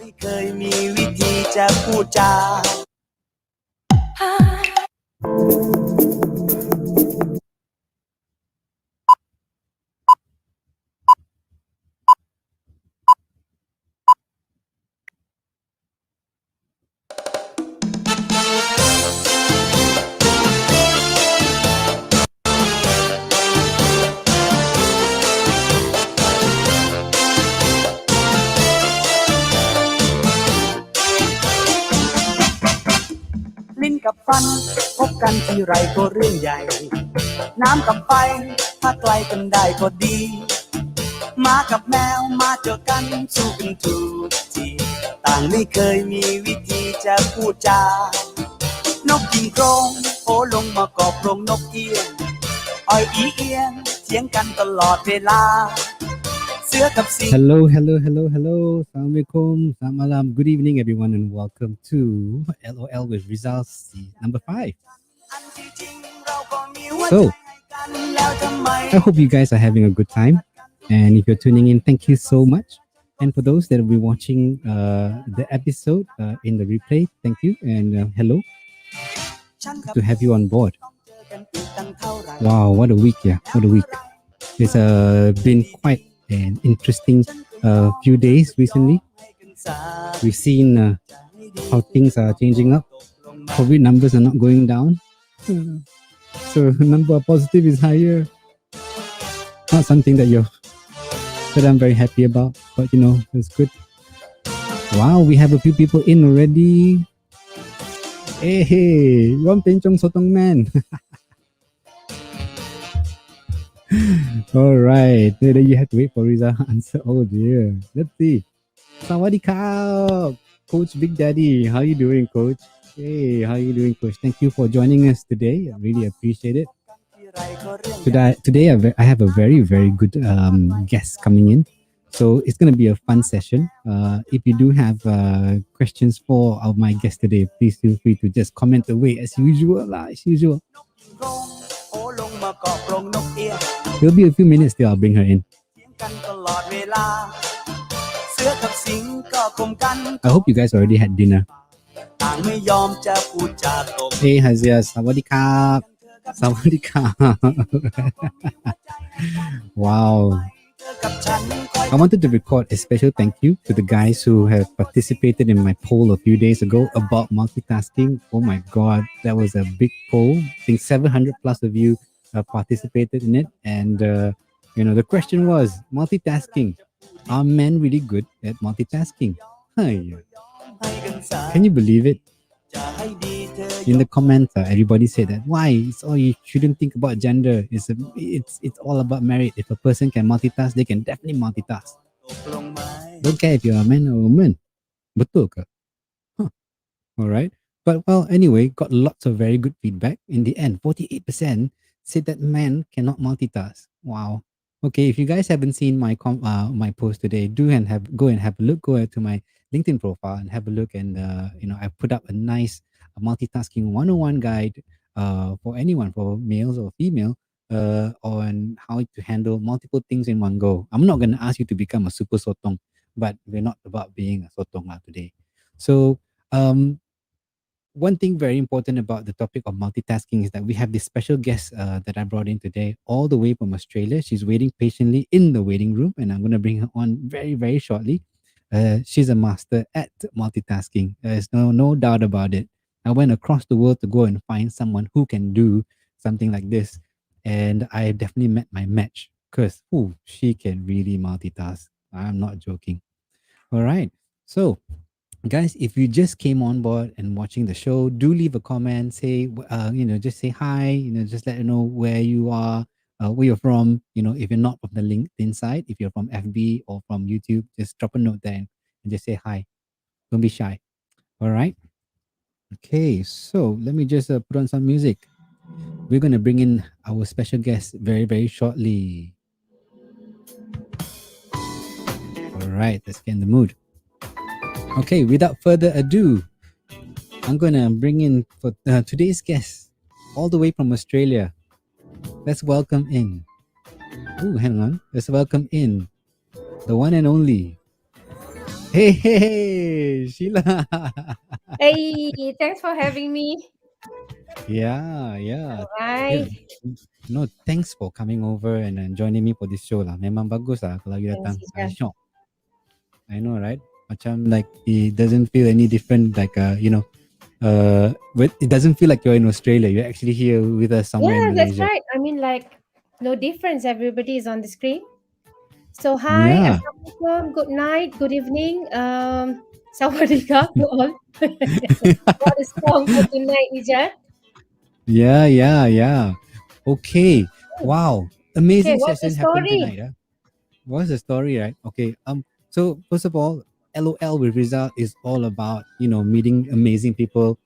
ไม่เคยมีวิธีจะพูดจาลิ้นกับฟันพบกันทีไรก็เรื่องใหญ่น้ำกับไฟถ้าไกลกันได้ก็ดีหมากับแมวมาเจอกันสู้กันทุกทีต่างไม่เคยมีวิธีจะพูดจานกยิงโครงโผลงมากอบโรงนกเอี้ยงอ้อยอีเอียงเถียงกันตลอดเวลาเสือกับสิง Hello. Assalamualaikum. Selamat malam. Good evening, everyone, and welcome to L.O.L with Rizal number 5. So, I hope you guys are having a good time. And if you're tuning in, thank you so much. And for those that will be watching the episode in the replay, thank you. And hello. Good to have you on board. Wow, what a week, yeah. What a week. It's been quite an interesting few days recently. We've seen how things are changing up. COVID numbers are not going down. So number of positive is higher. Not something that I'm very happy about, but it's good. Wow, we have a few people in already. Hey, Ron Penchong Sotong-Man. All right, then you have to wait for Rizal answer. Oh dear, let's see. Sawadee-ka, Coach Big Daddy. How you doing, Coach? Hey, how you doing, Coach? Thank you for joining us today. I really appreciate it. Today I have a very, very good guest coming in. So it's going to be a fun session. If you do have questions for my guest today, please feel free to just comment away as usual. It'll be a few minutes till I'll bring her in. I hope you guys already had dinner. Hey Hazia, Sawadee-ka. Sawadee-ka. Wow. I wanted to record a special thank you to the guys who have participated in my poll a few days ago about multitasking. Oh my god, that was a big poll. I think 700 plus of you participated in it. And, the question was multitasking. Are men really good at multitasking? Can you believe it? In the comments, everybody said that you shouldn't think about gender. It's all about merit. If a person can multitask, they can definitely multitask. Don't care if you're a man or a woman. Betul ke? All right. But anyway, got lots of very good feedback. In the end, 48% said that men cannot multitask. Wow. Okay, if you guys haven't seen my my post today, go and have a look. Go to my LinkedIn profile and have a look. And I put up a nice multitasking 101 guide for anyone, for males or female, on how to handle multiple things in one go. I'm not going to ask you to become a super sotong, but we're not about being a sotong today. So one thing very important about the topic of multitasking is that we have this special guest that I brought in today, all the way from Australia. She's waiting patiently in the waiting room, and I'm going to bring her on very, very shortly. She's a master at multitasking. There's no doubt about it. I went across the world to go and find someone who can do something like this, and I definitely met my match because she can really multitask. I'm not joking. All right, so guys, if you just came on board and watching the show, do leave a comment. Say just say hi. Just let her know where you are, where you're from. If you're not from the LinkedIn side, if you're from FB or from YouTube, just drop a note there and just say hi. Don't be shy. All right. Okay, so let me just put on some music. We're gonna bring in our special guest very, very shortly. All right, let's get in the mood. Okay, without further ado, I'm gonna bring in for today's guest, all the way from Australia. Let's welcome in. Hang on. Let's welcome in the one and only Hey, hey, hey, Sheila. Hey, thanks for having me. Yeah, yeah. Yeah. Alright. No, thanks for coming over and joining me for this show lah. Memang bagus lah kalau you Thanks, datang. I Ija. shock. I know, right? Macam like it doesn't feel any different. Like but it doesn't feel like you're in Australia. You're actually here with us somewhere in Yeah, that's Malaysia. right. I mean, like, no difference. Everybody is on the screen. So, hi, Yeah. assalamualaikum, good night, good evening. Sawadika to all. What a song for tonight, Ija. Yeah, yeah, yeah. Okay. Hmm. Wow. Okay, Amazing what's the session happened story? tonight. What's the story, right? Okay. So first of all, LOL with Rizal is all about, meeting amazing people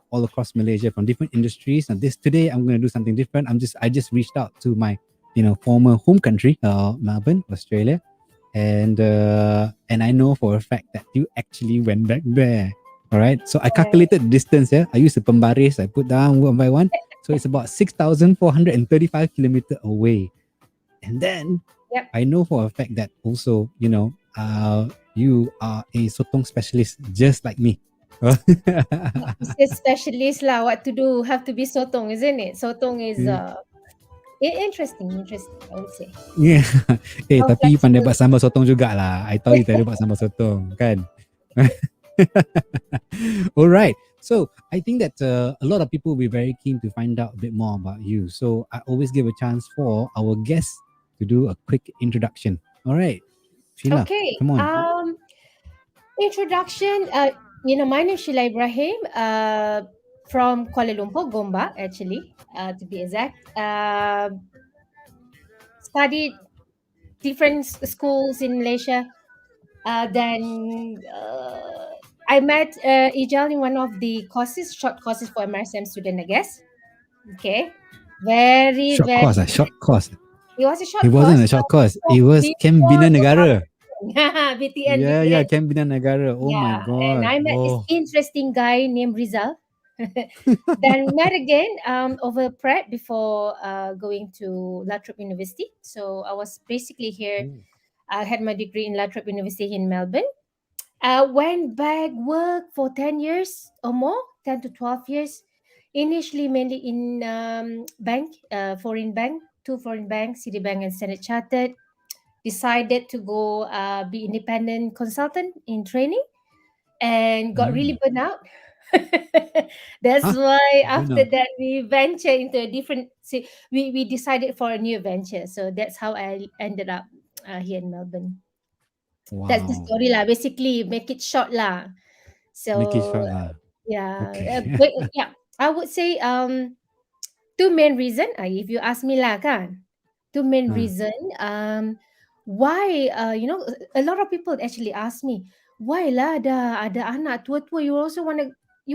all across Malaysia from different industries. And this today I'm gonna do something different. I just reached out to my, former home country, Melbourne, Australia. And I know for a fact that you actually went back there. All right. So I Yeah. calculated the distance here. I used the pembaris, I put down one by one. So it's about 6,435 kilometers away. And then Yep. I know for a fact that also, you are a sotong specialist just like me. It's a specialist lah. What to do? Have to be sotong, isn't it? Sotong is interesting. I would say. Yeah. How Tapi you pandai flexible. buat sambal sotong jugalah. I tahu you tadi buat sambal sotong, kan? All right. So I think that a lot of people will be very keen to find out a bit more about you. So I always give a chance for our guests to do a quick introduction. All right, Sheila, Okay. come on. Introduction. My name is Sheila Ibrahim. From Kuala Lumpur, Gombak, actually, to be exact. Studied different schools in Malaysia. Then I met Ijal in one of the courses, short courses for MRSM student, I guess. Okay. Very, Short very. course, short course. It was a It short wasn't course a short course. It was Camp before Bina Negara. 2000. BTN, Yeah, BTN. Camp Bina Negara. Oh my Yeah, and god. I met this Oh. interesting guy named Rizal. Then met again over prep before going to La Trobe University. So I was basically here. I had my degree in La Trobe University in Melbourne. Went back work for 10 years or more, 10 to 12 years. Initially, mainly in bank, foreign bank, two foreign banks, Citibank and Standard Chartered. Decided to go be independent consultant in training and got really Mm. burnt out. That's Huh? why after Bina. that we venture into a different. See, we decided for a new venture. So that's how I ended up here in Melbourne. That's the Wow. story lah. Basically, make it short lah. Make it So short lah. yeah, Okay. but yeah, I would say two main reason. If you ask me lah kan, two main Huh. reason. Why a lot of people actually ask me why lah ada anak tua-tua you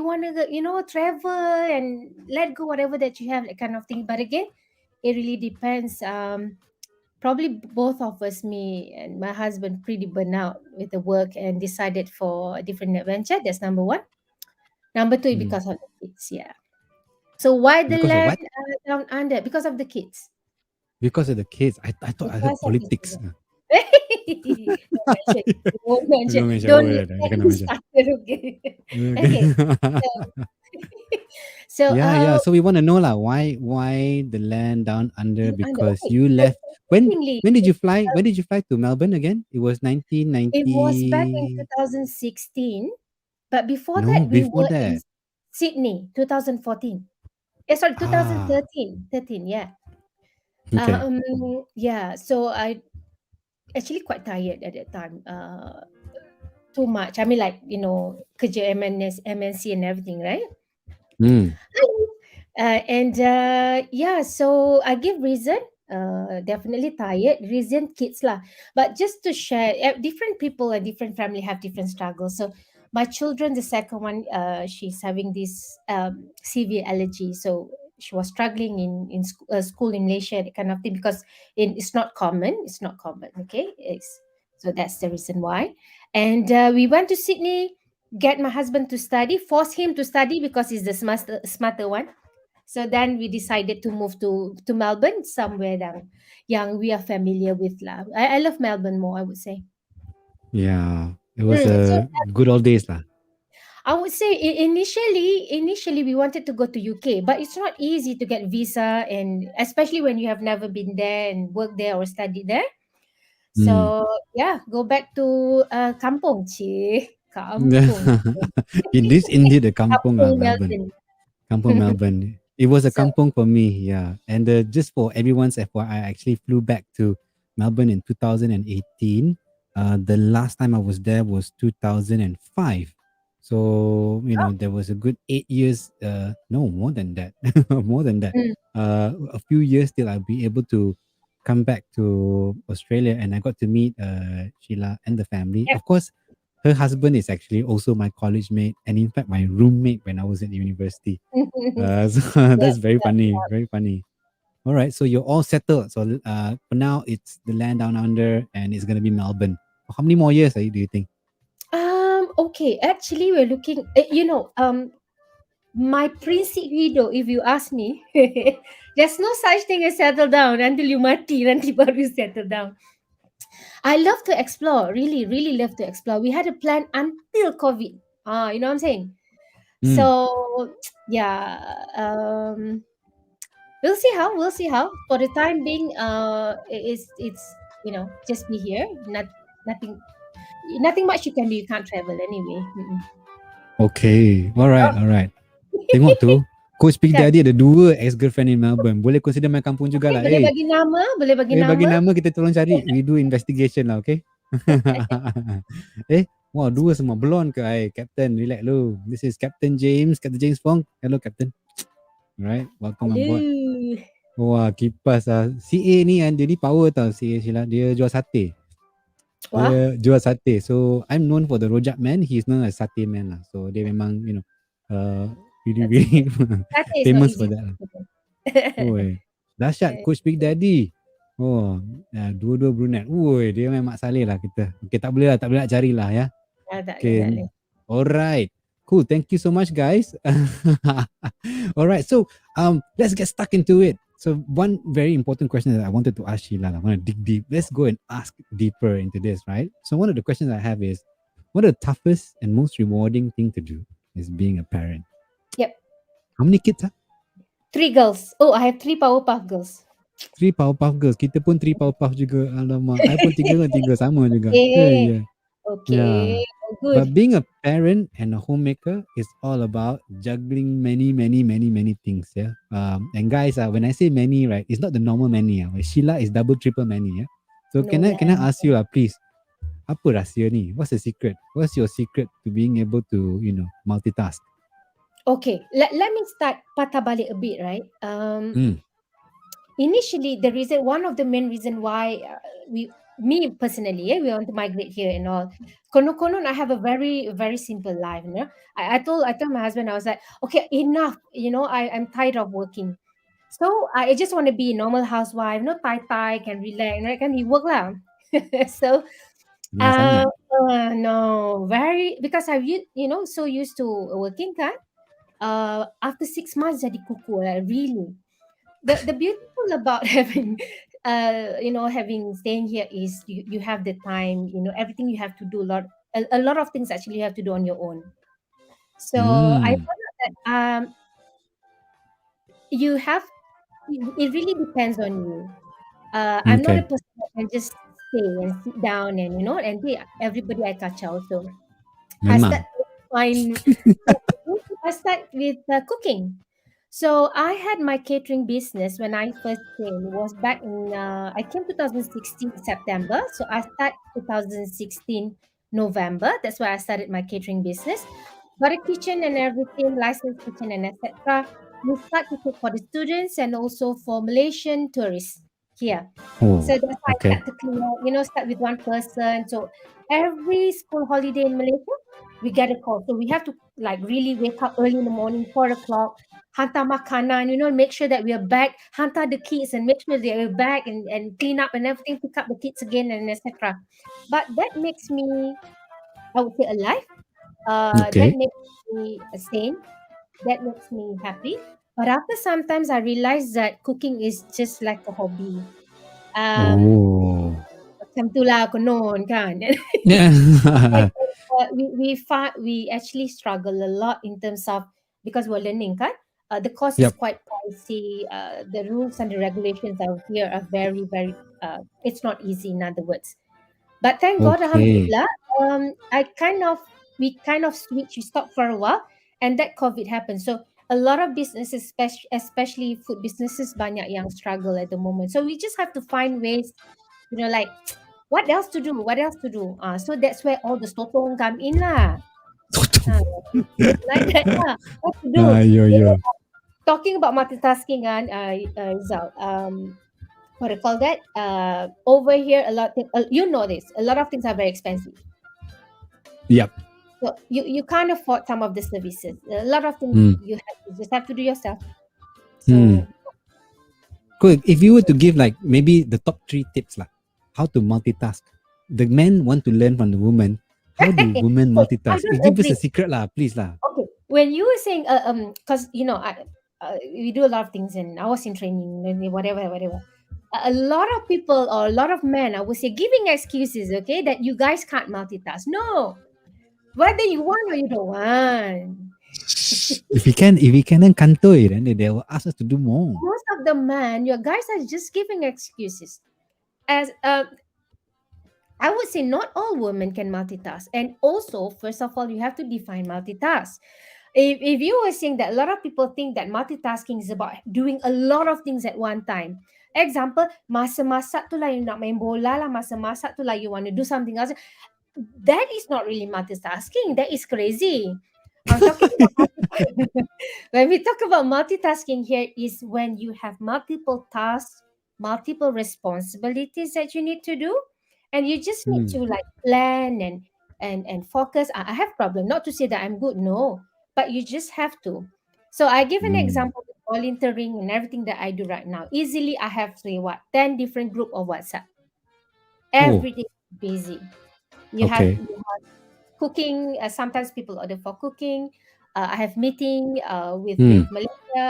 wanna travel and let go whatever that you have, that kind of thing. But again, it really depends. Probably both of us, me and my husband, pretty burnt out with the work and decided for a different adventure. That's number one. Number two, Mm. because of the kids. Yeah. So why the Because of land what? down under? Because of the kids. Because of the kids. I thought I heard Because of the politics. children. Don't mention. Don't mention. Don't mention. Don't Oh, I get cannot me mention. started. Okay. Okay. Okay. So, so Yeah, yeah. So we want to know lah, why the land down under? under. Because Okay. you So left. When interestingly, when did you fly? When did you fly to Melbourne again? It was it was back in 1990. 2016, but before No, that, we before were in that. Sydney, 2014. Sorry, Ah, 2013. 13, yeah. okay. Yeah. So I actually quite tired at that time. Too much. I mean, like kerja MNC and everything, right? Mm, And yeah, so I give reason. Definitely tired. Reason kids lah. But just to share, different people and different family have different struggles. So my children, the second one, she's having this severe allergy. So she was struggling in school in Malaysia, that kind of thing, because it's not common. It's not common. Okay, so that's the reason why. And we went to Sydney. Get my husband to study, force him to study because he's the smarter one. So then we decided to move to Melbourne, somewhere yang we are familiar with lah. I love Melbourne more, I would say. yeah. It was So a good old days lah. I would say initially we wanted to go to UK, but it's not easy to get visa, and especially when you have never been there and worked there or studied there. Mm. So yeah, go back to kampung, cik. Kampung. It is indeed a kampung, Kampung Melbourne. Melbourne. Kampung Melbourne. It was a So kampung for me, yeah. And just for everyone's FYI, I actually flew back to Melbourne in 2018. The last time I was there was 2005. So, there was a good 8 years, no, more than that, more than that. mm, A few years till I'll be able to come back to Australia, and I got to meet Sheila and the family. yep. Of course, her husband is actually also my college mate, and in fact, my roommate when I was at university. So Yep, that's very yep. funny, very funny. All right, so you're all settled. So for now, it's the land down under, and it's gonna be Melbourne. How many more years do you think? Okay, actually we're looking my principio, if you ask me, there's no such thing as settle down until you mati, nanti baru settle down. I love to explore, really, really love to explore. We had a plan until COVID. You know what I'm saying? Mm, So yeah, we'll see how. For the time being, it's just be here. Nothing much you can do. You can't travel anyway. Mm-mm. okay, all right. Tengok tu, Coach Big Kan? Daddy ada 2 ex-girlfriend in Melbourne. Boleh consider my kampung Okay, jugalah. boleh Eh, bagi nama, boleh bagi bagi nama. nama kita tolong cari. We do investigation lah, okay? Wah, 2 semua blonde ke? Captain, relax lu. This is Captain James, Captain James Fong. Hello, Captain. Alright, welcome on board. Aduh. Wah, kipas lah. CA ni kan, dia ni power tau, CA Sheila. Dia jual sate. Wah, Dia jual sate. So, I'm known for the rojak man. He's known as sate man lah. So, dia memang, uh, really, that's really okay. Satay is not famous for easy. that lah. Oi, dahsyat Coach Big Daddy. Oh, dua-dua brunette. Oi, dia memang Mak Saleh lah kita. Okay, tak boleh nak carilah ya. Tak Okay. boleh. Alright. Cool. Thank you so much, guys. Alright. So, let's get stuck into it. So, one very important question that I wanted to ask Sheila, I want to dig deep. Let's go and ask deeper into this, right? So, one of the questions I have is, what are the toughest and most rewarding thing to do is being a parent? Yep. How many kids? 3 girls. Oh, I have 3 Powerpuff Girls. 3 Powerpuff Girls. Kita pun 3 Powerpuff juga. Alamak. I pun 3 sama juga. Okay. Yeah. Okay. Oh, good. But being a parent and a homemaker is all about juggling many, many, many, many things. Yeah. And guys, when I say many, right, it's not the normal many. Sheila is double, triple many. Yeah. So No can I lah. ask you, please, apa rahsia ni? What's the secret? What's your secret to being able to, multitask? Okay. Let me start patah balik a bit, right? Initially, one of the main reason why me personally, we want to migrate here and all. Konon, I have a very, very simple life. I told my husband, I was like, okay, enough. I'm tired of working. So I just want to be a normal housewife, no tai can relax, right? Can he work lah? So Sangat. no, very, because I've so used to working kan. After 6 months jadi kuku, like, really. The beautiful about having having staying here is you have the time, everything you have to do, a lot of things actually you have to do on your own. So I found out that you have it really depends on you. I'm not a Okay. person that can just stay and sit down and everybody I kacau. So I Memang. start with cooking. So I had my catering business when I first came. It was back in I came 2016 September. So I start 2016 November. That's why I started my catering business. Got a kitchen and everything, licensed kitchen and etc. We start to cook for the students and also for Malaysian tourists here. Oh, So that's why I okay. start to clean up, start with one person. So every school holiday in Malaysia, we get a call. So we have to like really wake up early in the morning, 4 o'clock, hantar makanan, make sure that we are back, hantar the kids and make sure they are back and clean up and everything, pick up the kids again and etc. But that makes me, I would say, alive. That Okay. makes me sane. That makes me happy. But after sometimes I realize that cooking is just like a hobby. Oh. Macam tu lah konon kan. Yeah. we actually struggle a lot in terms of, because we're learning, kan? The course is Yep. quite pricey. The rules and the regulations out here are very, very. It's not easy, in other words. But thank God, Okay. Alhamdulillah, we kind of switched. We stopped for a while, and that COVID happened. So a lot of businesses, especially food businesses, banyak yang struggle at the moment. So we just have to find ways, like what else to do? What else to do? So that's where all the sotong come in lah. Sotong. Uh, like that lah. What to do? Yo yo. Talking about multitasking, and Rizal, what do you call that? Over here, you know this. A lot of things are very expensive. Yep. So you can't afford some of the services. A lot of things Hmm. you just have to do yourself. Hmm. So Cool. If you were to give like maybe the top 3 tips lah, how to multitask. The men want to learn from the woman. How do women wait, I multitask? don't Give us a agree. secret lah, please lah. Okay, when you were saying because we do a lot of things, and I was in training and whatever, whatever. A lot of people, or a lot of men, I would say, giving excuses, okay, that you guys can't multitask. No, whether you want or you don't want. If we can then kantoi, then they will ask us to do more. Most of the men, your guys are just giving excuses. As I would say, not all women can multitask. And also, first of all, you have to define multitask. If you were saying that a lot of people think that multitasking is about doing a lot of things at one time. Example, masa masak tu lah you nak main bola lah, masa masak tu lah you want to do something else. That is not really multitasking. That is crazy. I'm talking about when we talk about multitasking here is when you have multiple tasks, multiple responsibilities that you need to do, and you just need Hmm. to like plan and focus. I have problem. Not to say that I'm good, no, but you just have to. So I give an Hmm. example with volunteering and everything that I do right now. Easily, I have say what 10 different group of WhatsApp. Oh, Every day busy. You have okay. cooking. Sometimes people order for cooking. I have meeting with Hmm. Malaysia.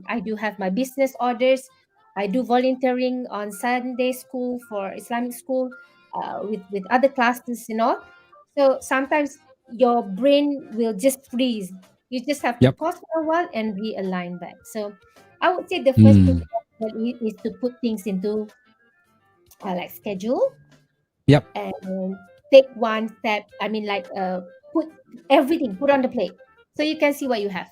I do have my business orders. I do volunteering on Sunday school for Islamic school with other classes and all. So sometimes your brain will just freeze. You just have to Yep. pause for a while and realign back. So I would say the first thing Hmm. is to put things into like schedule Yep. and take one step. I mean, like put everything, put on the plate, so you can see what you have.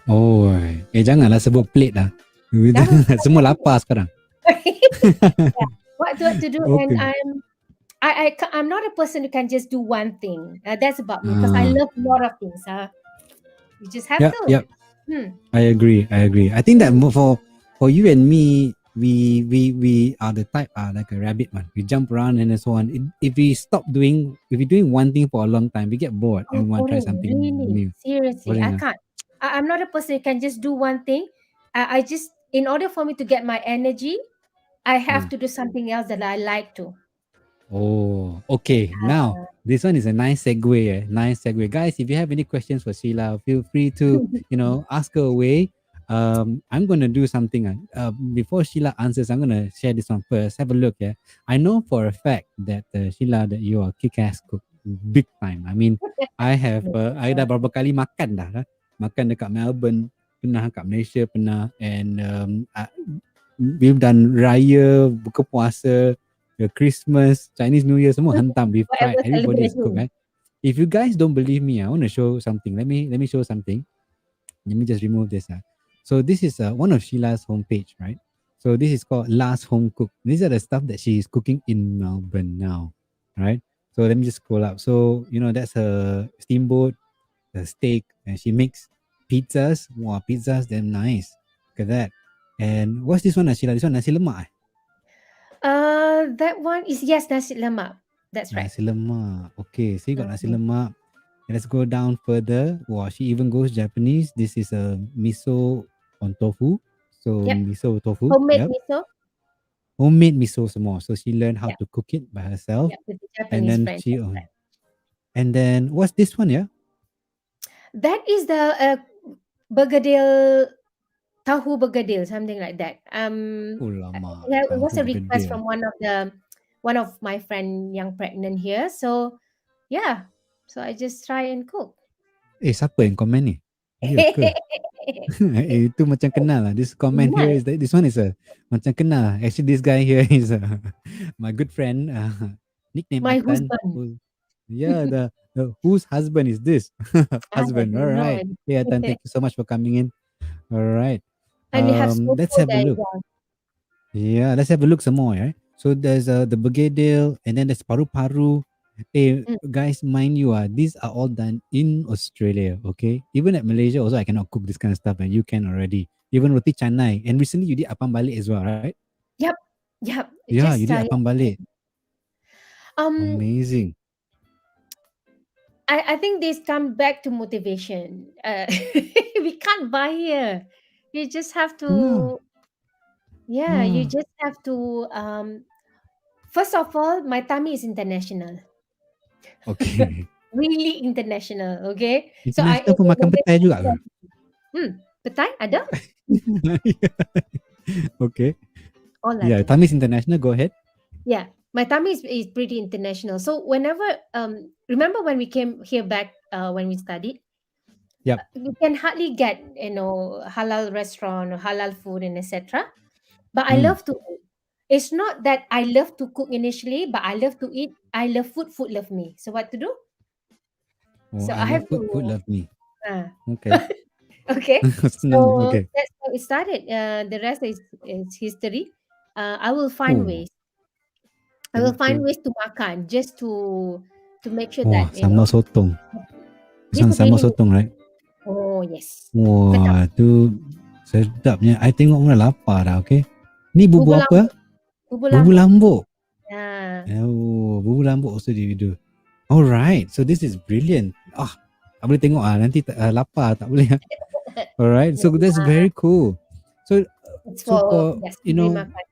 Oh, janganlah sebut plate dah. Jangan Semua lapar sekarang. yeah, what to do, and Okay. I'm not a person who can just do one thing. That's about me because I Ah. love a lot of things. You just have Yep. to. Yep. Hmm. I agree. I agree. I think that for you and me, we are the type like a rabbit man. We jump around and so on. If we're doing one thing for a long time, we get bored and Oh, we want to try boring, something really. new. Seriously, I Boring. can't. I'm not a person who can just do one thing. I just, in order for me to get my energy, I have Hmm. to do something else that I like to. Oh, okay. Now this one is a nice segue. Nice segue, guys. If you have any questions for Sheila, feel free to ask her away. I'm gonna do something. Before Sheila answers, I'm gonna share this one first. Have a look. Yeah, I know for a fact that Sheila, that you are kick-ass cook, big time. I mean, I dah berapa kali makan dah. Makan dekat Melbourne, pernah kat Malaysia, pernah, and we've done Raya, buka puasa, the Christmas, Chinese New Year, semua hentam beef fried. Whatever Everybody is cooked, celebrating. right? If you guys don't believe me, I want to show something. Let me show something. Let me just remove this. So this is one of Sheila's homepage, right? So this is called Last Home Cook. These are the stuff that she is cooking in Melbourne now, right? So let me just scroll up. So that's her steamboat, the steak, and she makes pizzas. Wow, pizzas, damn nice. Look at that. And what's this one, Sheila? This one nasi lemak. That one is, yes, nasi lemak. That's right. Nasi lemak. Okay, so you got nasi Mhm. lemak. Let's go down further. Wow, she even goes Japanese. This is a miso on tofu. So Yep. miso tofu. Homemade Yep. miso. Homemade miso some more. So she learned how Yeah, to cook it by herself. yeah, with the And Japanese then friend. she That's right. and then what's this one, yeah? That is the bergedil, tahu bergedil, something like that. Ulama, Yeah, it tahu was a request bergedil. from one of my friend yang pregnant here. So yeah, So I just try and cook. Siapa yang komen ni? Ya ke? Itu macam kenal lah. This comment here Nice. is that this one is a macam kenal lah. Actually, this guy here is my good friend. Nickname My Atan. husband. Yeah, the whose husband is this? I Husband. All don't know. right. Hey, Atan, thank you so much for coming in. All right. And you have Let's Soto have a there as look. well. Yeah, let's have a look some more. Right. So there's the bergedil, and then there's paru-paru. Hey, Mm. guys, mind you, these are all done in Australia. Okay, even at Malaysia, also I cannot cook this kind of stuff, and you can already. Even roti canai, and recently you did apam balik as well, right? Yep. Yep. Yeah, you Just did apam balik. um Amazing. I think this come back to motivation. We can't buy here. You just have Yeah. to, yeah, you Oh, just have to first of all, my tummy is international. okay. Really international, okay? So I International ate pun a makan petai juga Malaysian ke? recipe. Petai ada? Okay. All Yeah, ada. Tamis International. Go ahead. Yeah, my tummy is pretty international. So whenever remember when we came here back when we studied, Yep. we can hardly get halal restaurant or halal food and etc. But I Hmm. love to eat. It's not that I love to cook initially, but I love to eat. I love food. Food love me. So what to do? Oh, So I I love have food. Food to. love me. Uh, Okay. okay. Senang. So Okay. that's how it started. The rest is history. I will find Oh, ways. I will thank find you. ways to makan just to make sure Wah, that sambal sotong. This this one is sambal really. sotong, right? Oh yes. Sedap. Wah, tu sedapnya. I tengok mula lapar dah, okay? Ni Bubur bubur apa? lambuk. Bubur Bubur lambuk. lambuk. Yeah. Oh, bubur lambuk also you do. Alright, so this is brilliant. Tak boleh tengok nanti lapar tak boleh. Alright, so that's Yeah. very cool. So, It's so for for yes, you libre know, makan.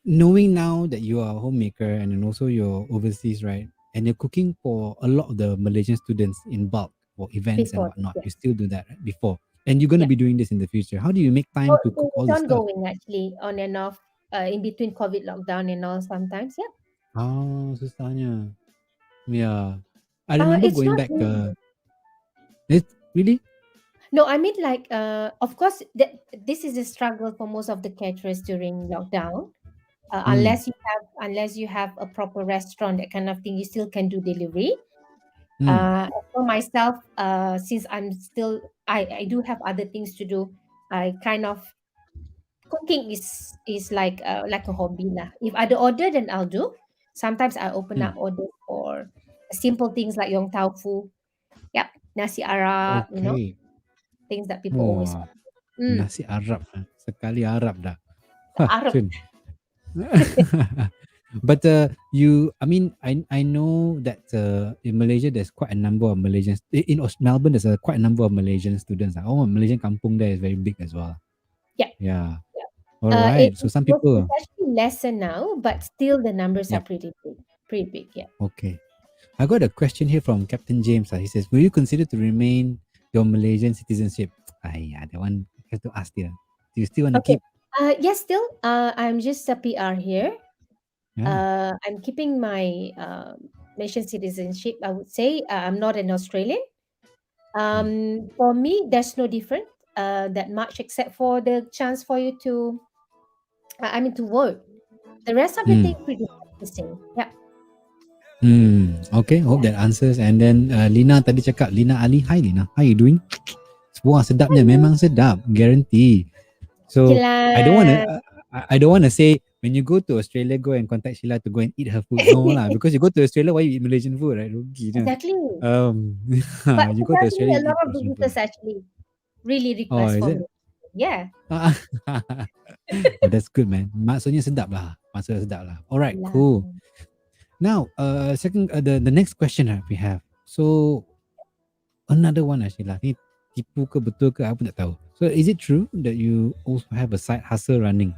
knowing now that you are a homemaker and then also you're overseas, right? And you're cooking for a lot of the Malaysian students in bulk for events and Before whatnot. You yes. still do that right? Before, and you're gonna Yeah. be doing this in the future. How do you make time Oh, to cook all it's this stuff? ongoing actually, on and off, in between COVID lockdown and all sometimes. Yeah. Susahnya. Yeah. I remember It's going not back. easy. It really. No, I mean like of course this is a struggle for most of the caterers during lockdown. Mm, Unless you have a proper restaurant, that kind of thing, you still can do delivery. mm. For myself, since I'm still I do have other things to do. I kind of cooking is like a hobby lah. If I do order, then I'll do. Sometimes I open Mm. up order for simple things like yong tau fu, yep, nasi Arab, Okay. things that people always Wah, want. Mm, nasi Arab. Sekali Arab dah. Hah, Arab. Chun. But I mean, I know that in Malaysia there's quite a number of Malaysians. Melbourne, there's quite a number of Malaysian students. Oh, Malaysian kampung there is very big as well. Yeah, Yeah. yeah. All right. So some It's people. actually lesser now, but still the numbers are Yep. pretty big. Pretty big, yeah. Okay. I got a question here from Captain James. He says, "Will you consider to remain your Malaysian citizenship?" Yeah, that one I have to ask you. Do you still want to Okay. keep? Yes, still, I'm just a PR here. Yeah. I'm keeping my Malaysian citizenship. I would say I'm not an Australian. Mm. For me, there's no different that much except for the chance for you to, to vote. The rest of the Mm. thing pretty much the same. Yeah. Okay, hope that answers. And then Lina tadi cakap, Lina Ali. Hi Lina, how you doing? Wah, sedapnya, Hello. memang sedap, guarantee. Okay So I don't want to, lah. I don't want to say when you go to Australia, go and contact Sheila to go and eat her food. No lah, because you go to Australia, why you eat Malaysian food, right? Rugi je. Exactly. You But go to surprisingly, Australia, a you lot eat of Australian food. visitors actually really Oh, request is for it? me. Yeah. Oh, that's good, man. Maksudnya sedap lah. Maksudnya sedap lah. Alright, Lah. cool. Now, second, the next question that we have. So, another one actually lah. Ni tipu ke betul ke aku tak tahu. So, is it true that you also have a side hustle running?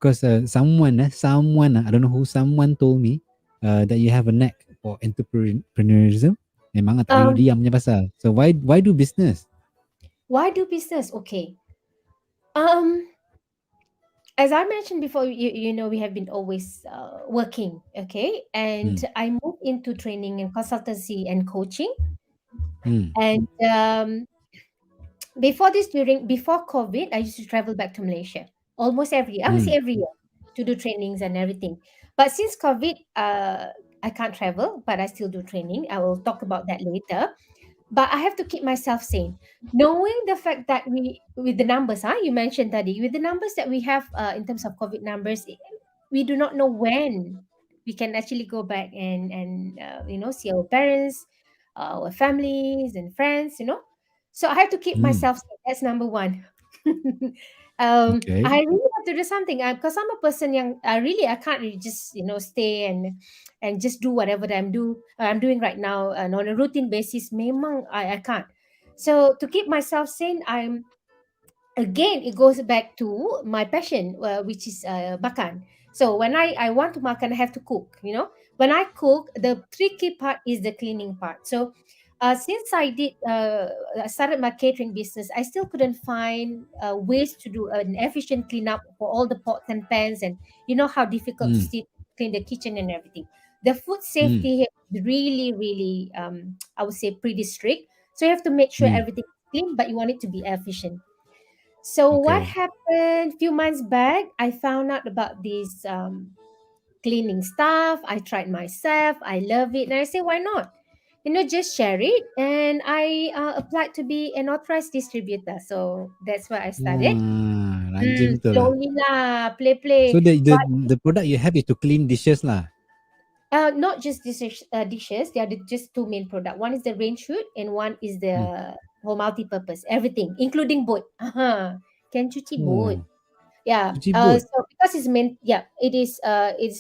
Because someone, I don't know who, someone told me that you have a knack for entrepreneurism. Memang tak duduk Um, diam punya pasal. So, why do business? why do business? Okay. Um, as I mentioned before, we have been always working, okay? And Mm, I moved into training and consultancy and coaching. mm, And before COVID, I used to travel back to Malaysia almost I would say mm, every year to do trainings and everything. But since COVID, I can't travel, but I still do training. I will talk about that later. But I have to keep myself sane, knowing the fact that with the numbers, you mentioned tadi, with the numbers that we have in terms of COVID numbers, we do not know when we can actually go back and see our parents, our families and friends. So I have to keep mm. myself safe. That's number one. Okay. I really have to do something because I'm a person young. I can't really just stay and just do whatever that I'm doing right now and on a routine basis. Memang I can't. So to keep myself sane, again it goes back to my passion, which is makan. So when I want to makan, I have to cook. When I cook, the tricky part is the cleaning part. So since I started my catering business, I still couldn't find ways to do an efficient cleanup for all the pots and pans, and you know how difficult to Mm, still clean the kitchen and everything. The food mm, safety here is really really I would say pretty strict. So you have to make sure mm. everything is clean, but you want it to be efficient. So what Okay. happened? Few months back, I found out about this cleaning stuff. I tried myself. I love it, and I say, why not? Just share it. And I applied to be an authorized distributor. So that's why I started. Wah, rajin betul lah. Slowly lah, play. So the But the product you have is to clean dishes lah. not just dishes. They are just two main product. One is the rain shoot, and one is Hmm. the for multi-purpose. Everything, including boat. Can cuci boat. Oh, Yeah. cuci boat. So because it's meant, yeah, it's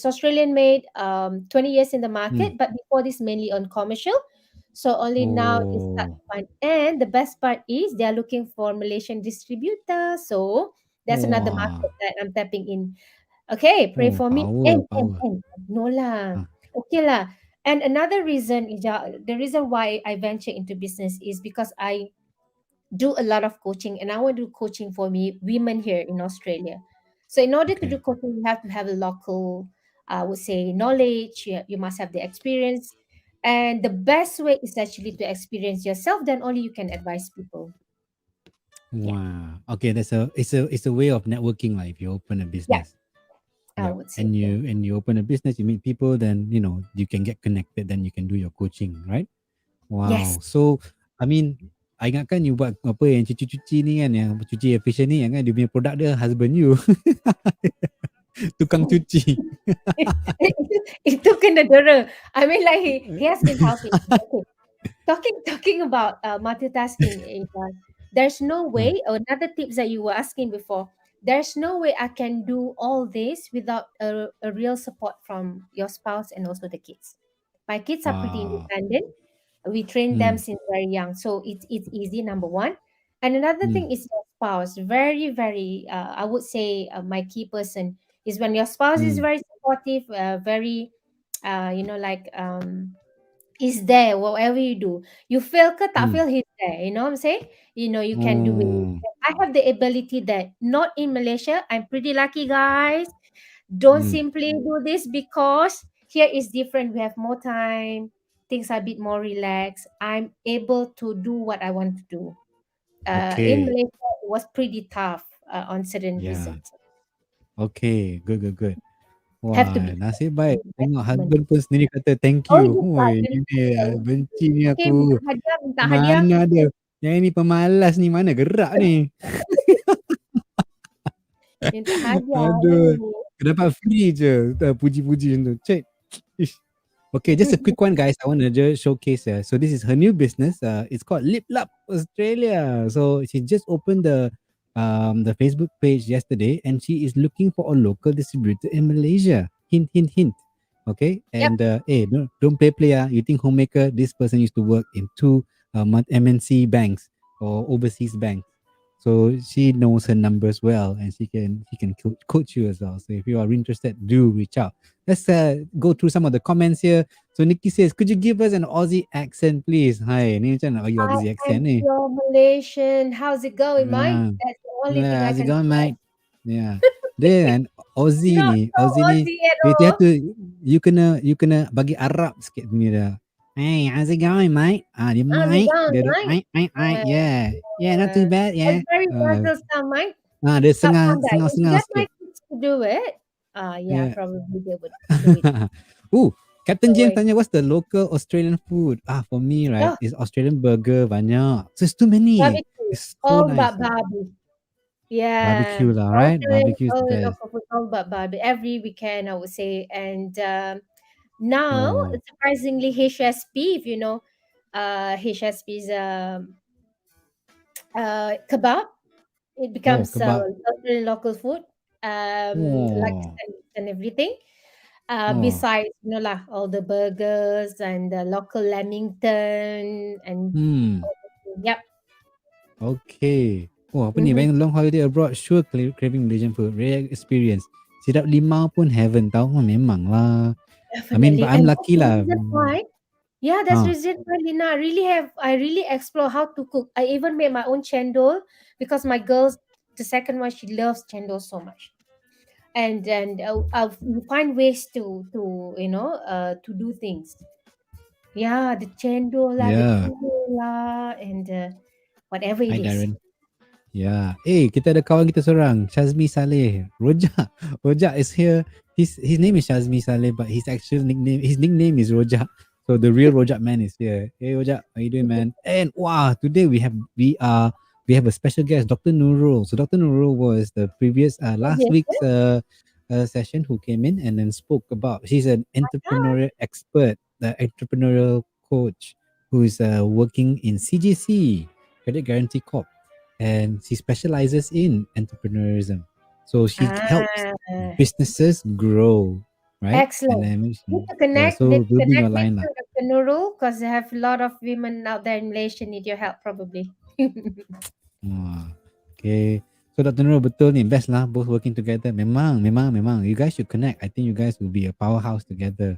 Australian made, 20 years in the Hmm. market, but before this mainly on commercial. So only now it's start Oh, to find. And the best part is they are looking for Malaysian distributor. So that's another wah. market that I'm tapping in. Okay, pray Oh, for me. power, And power. no lah. Huh. Okay lah. And another reason is the reason why I venture into business is because I do a lot of coaching, and I want to do coaching for me women here in Australia. So in order to do Okay. coaching, you have to have a local, I would say, knowledge. You must have the experience, and the best way is actually to experience yourself. Then only you can advise people. Yeah, Wow. Okay, it's a way of networking like if you open a yeah, business. I Yeah. would say And so. you open a business, you meet people, then you can get connected, then you can do your coaching, right? Yes. Wow. So I mean, I ingatkan you buat apa yang cuci-cuci ni kan, yang cuci efficient ni, yang kan dia punya produk dia husband you. Tukang cuci. Itu kena dera. I mean, like he has been helping. Okay. Talking about multitasking, there's no Hmm. way. Another tips that you were asking before. There's no way I can do all this without a real support from your spouse and also the kids. My kids are pretty Wow. independent. We train them Hmm. since very young, so it's easy. Number one, and another Hmm. thing is your spouse. Very very, I would say my key person is when your spouse is Hmm. very supportive, very, like is there whatever you do. You feel ke tak Hmm. feel, he's there. You know what I'm saying? You can do it. Oh. I have the ability that not in Malaysia. I'm pretty lucky, guys. Don't Hmm. simply do this because here is different. We have more time. Things are a bit more relaxed. I'm able to do what I want to do. In Okay. Malaysia, it was pretty tough on certain Yeah. reasons. Okay. Good, good, good. Have to Wah, be nasib baik. that's Tengok human. husband pun sendiri kata thank Oh, you. you tak Woi, ada. ini benci ni Okay, minta aku. hadiah, minta hadiah. Mana ada. Yang ini pemalas ni, mana gerak ni. Minta hadiah Aduh. dulu. Dapat free je. Tak puji-puji macam tu. Cik. Ish. Okay, just a quick one, guys. I want to just showcase. So this is her new business. It's called Lip Lap Australia. So she just opened the Facebook page yesterday, and she is looking for a local distributor in Malaysia. Hint, hint, hint. Okay, Yep. and hey, don't play. You think homemaker? This person used to work in two MNC banks or overseas banks. So she knows her numbers well, and she can coach you as well. So if you are interested, do reach out. Let's go through some of the comments here. So Nikki says, could you give us an Aussie accent, please? Hi, ni macam nak bagi I Aussie am accent ni. pure Malaysian. How's it going, mate? Ah, That's the only thing yeah, I how's it can going, say. mate? Yeah. Dia kan Aussie Not ni, so Aussie ni Aussie at dia all. tu you kena bagi Arab sikit bunyi dia. Hey, how's it going, mate? Ah, dia How's it mate. going, Dia mate? yeah. Yeah, not too bad, It's yeah. very Brazil style, mate. Dia Tak sengah pandai. If you sengau-sengau get my sikit. kids to do it, yeah, Yeah. probably they would do it Ooh, the Captain James way. tanya what's the local Australian food? For me, right, Yeah, is Australian burger banyak. So it's too many. barbecue. It's so All nice. about barbie. Yeah, Barbecue lah, right? Australian, Barbecue is the oh, best. local food, all about barbie. Every weekend, I would say. And now, Oh, surprisingly, HSP, if you know, HSP's kebab, it oh, becomes kebab. local food, like Oh, sandwich and everything. oh. Besides, lah, all the burgers and the local Lamington and Hmm. yep. Okay. Oh, apa ni? Mm-hmm. Bang long holiday abroad, sure craving Malaysian food. Rare experience. Sedap limau pun heaven tau. Memang lah. I mean, but Definitely. I'm And that's lucky the lah. reason why. Yeah, that's the Ah, reason why, Lina. I really explore how to cook. I even made my own chendol because my girls, the second one, she loves chendol so much. And I'll find ways to do things. Yeah, the chendol lah, the yeah. tuwo lah, and whatever it Hi, is. Darren. Ya, kita ada kawan kita seorang, Shazmi Saleh. Rojak. Rojak is here. His name is Shazmi Saleh, but his nickname is Rojak. So the real Rojak man is here. Hey Rojak, how you doing, man? And wow, today we have a special guest, Dr. Nurul. So Dr. Nurul was the previous last Yes, week's session who came in and then spoke about. She's an yeah. entrepreneurial expert, the entrepreneurial coach who is working in CGC, Credit Guarantee Corp, and she specializes in entrepreneurism. So she helps Ah, businesses grow, right? And excellent. then yeah, Need so to we'll be in your connect me line lah. to Dr. Nurul because I have a lot of women out there in Malaysia need your help probably. Okay. So Dr. Nurul betul ni, best lah both working together. Memang. You guys should connect. I think you guys will be a powerhouse together.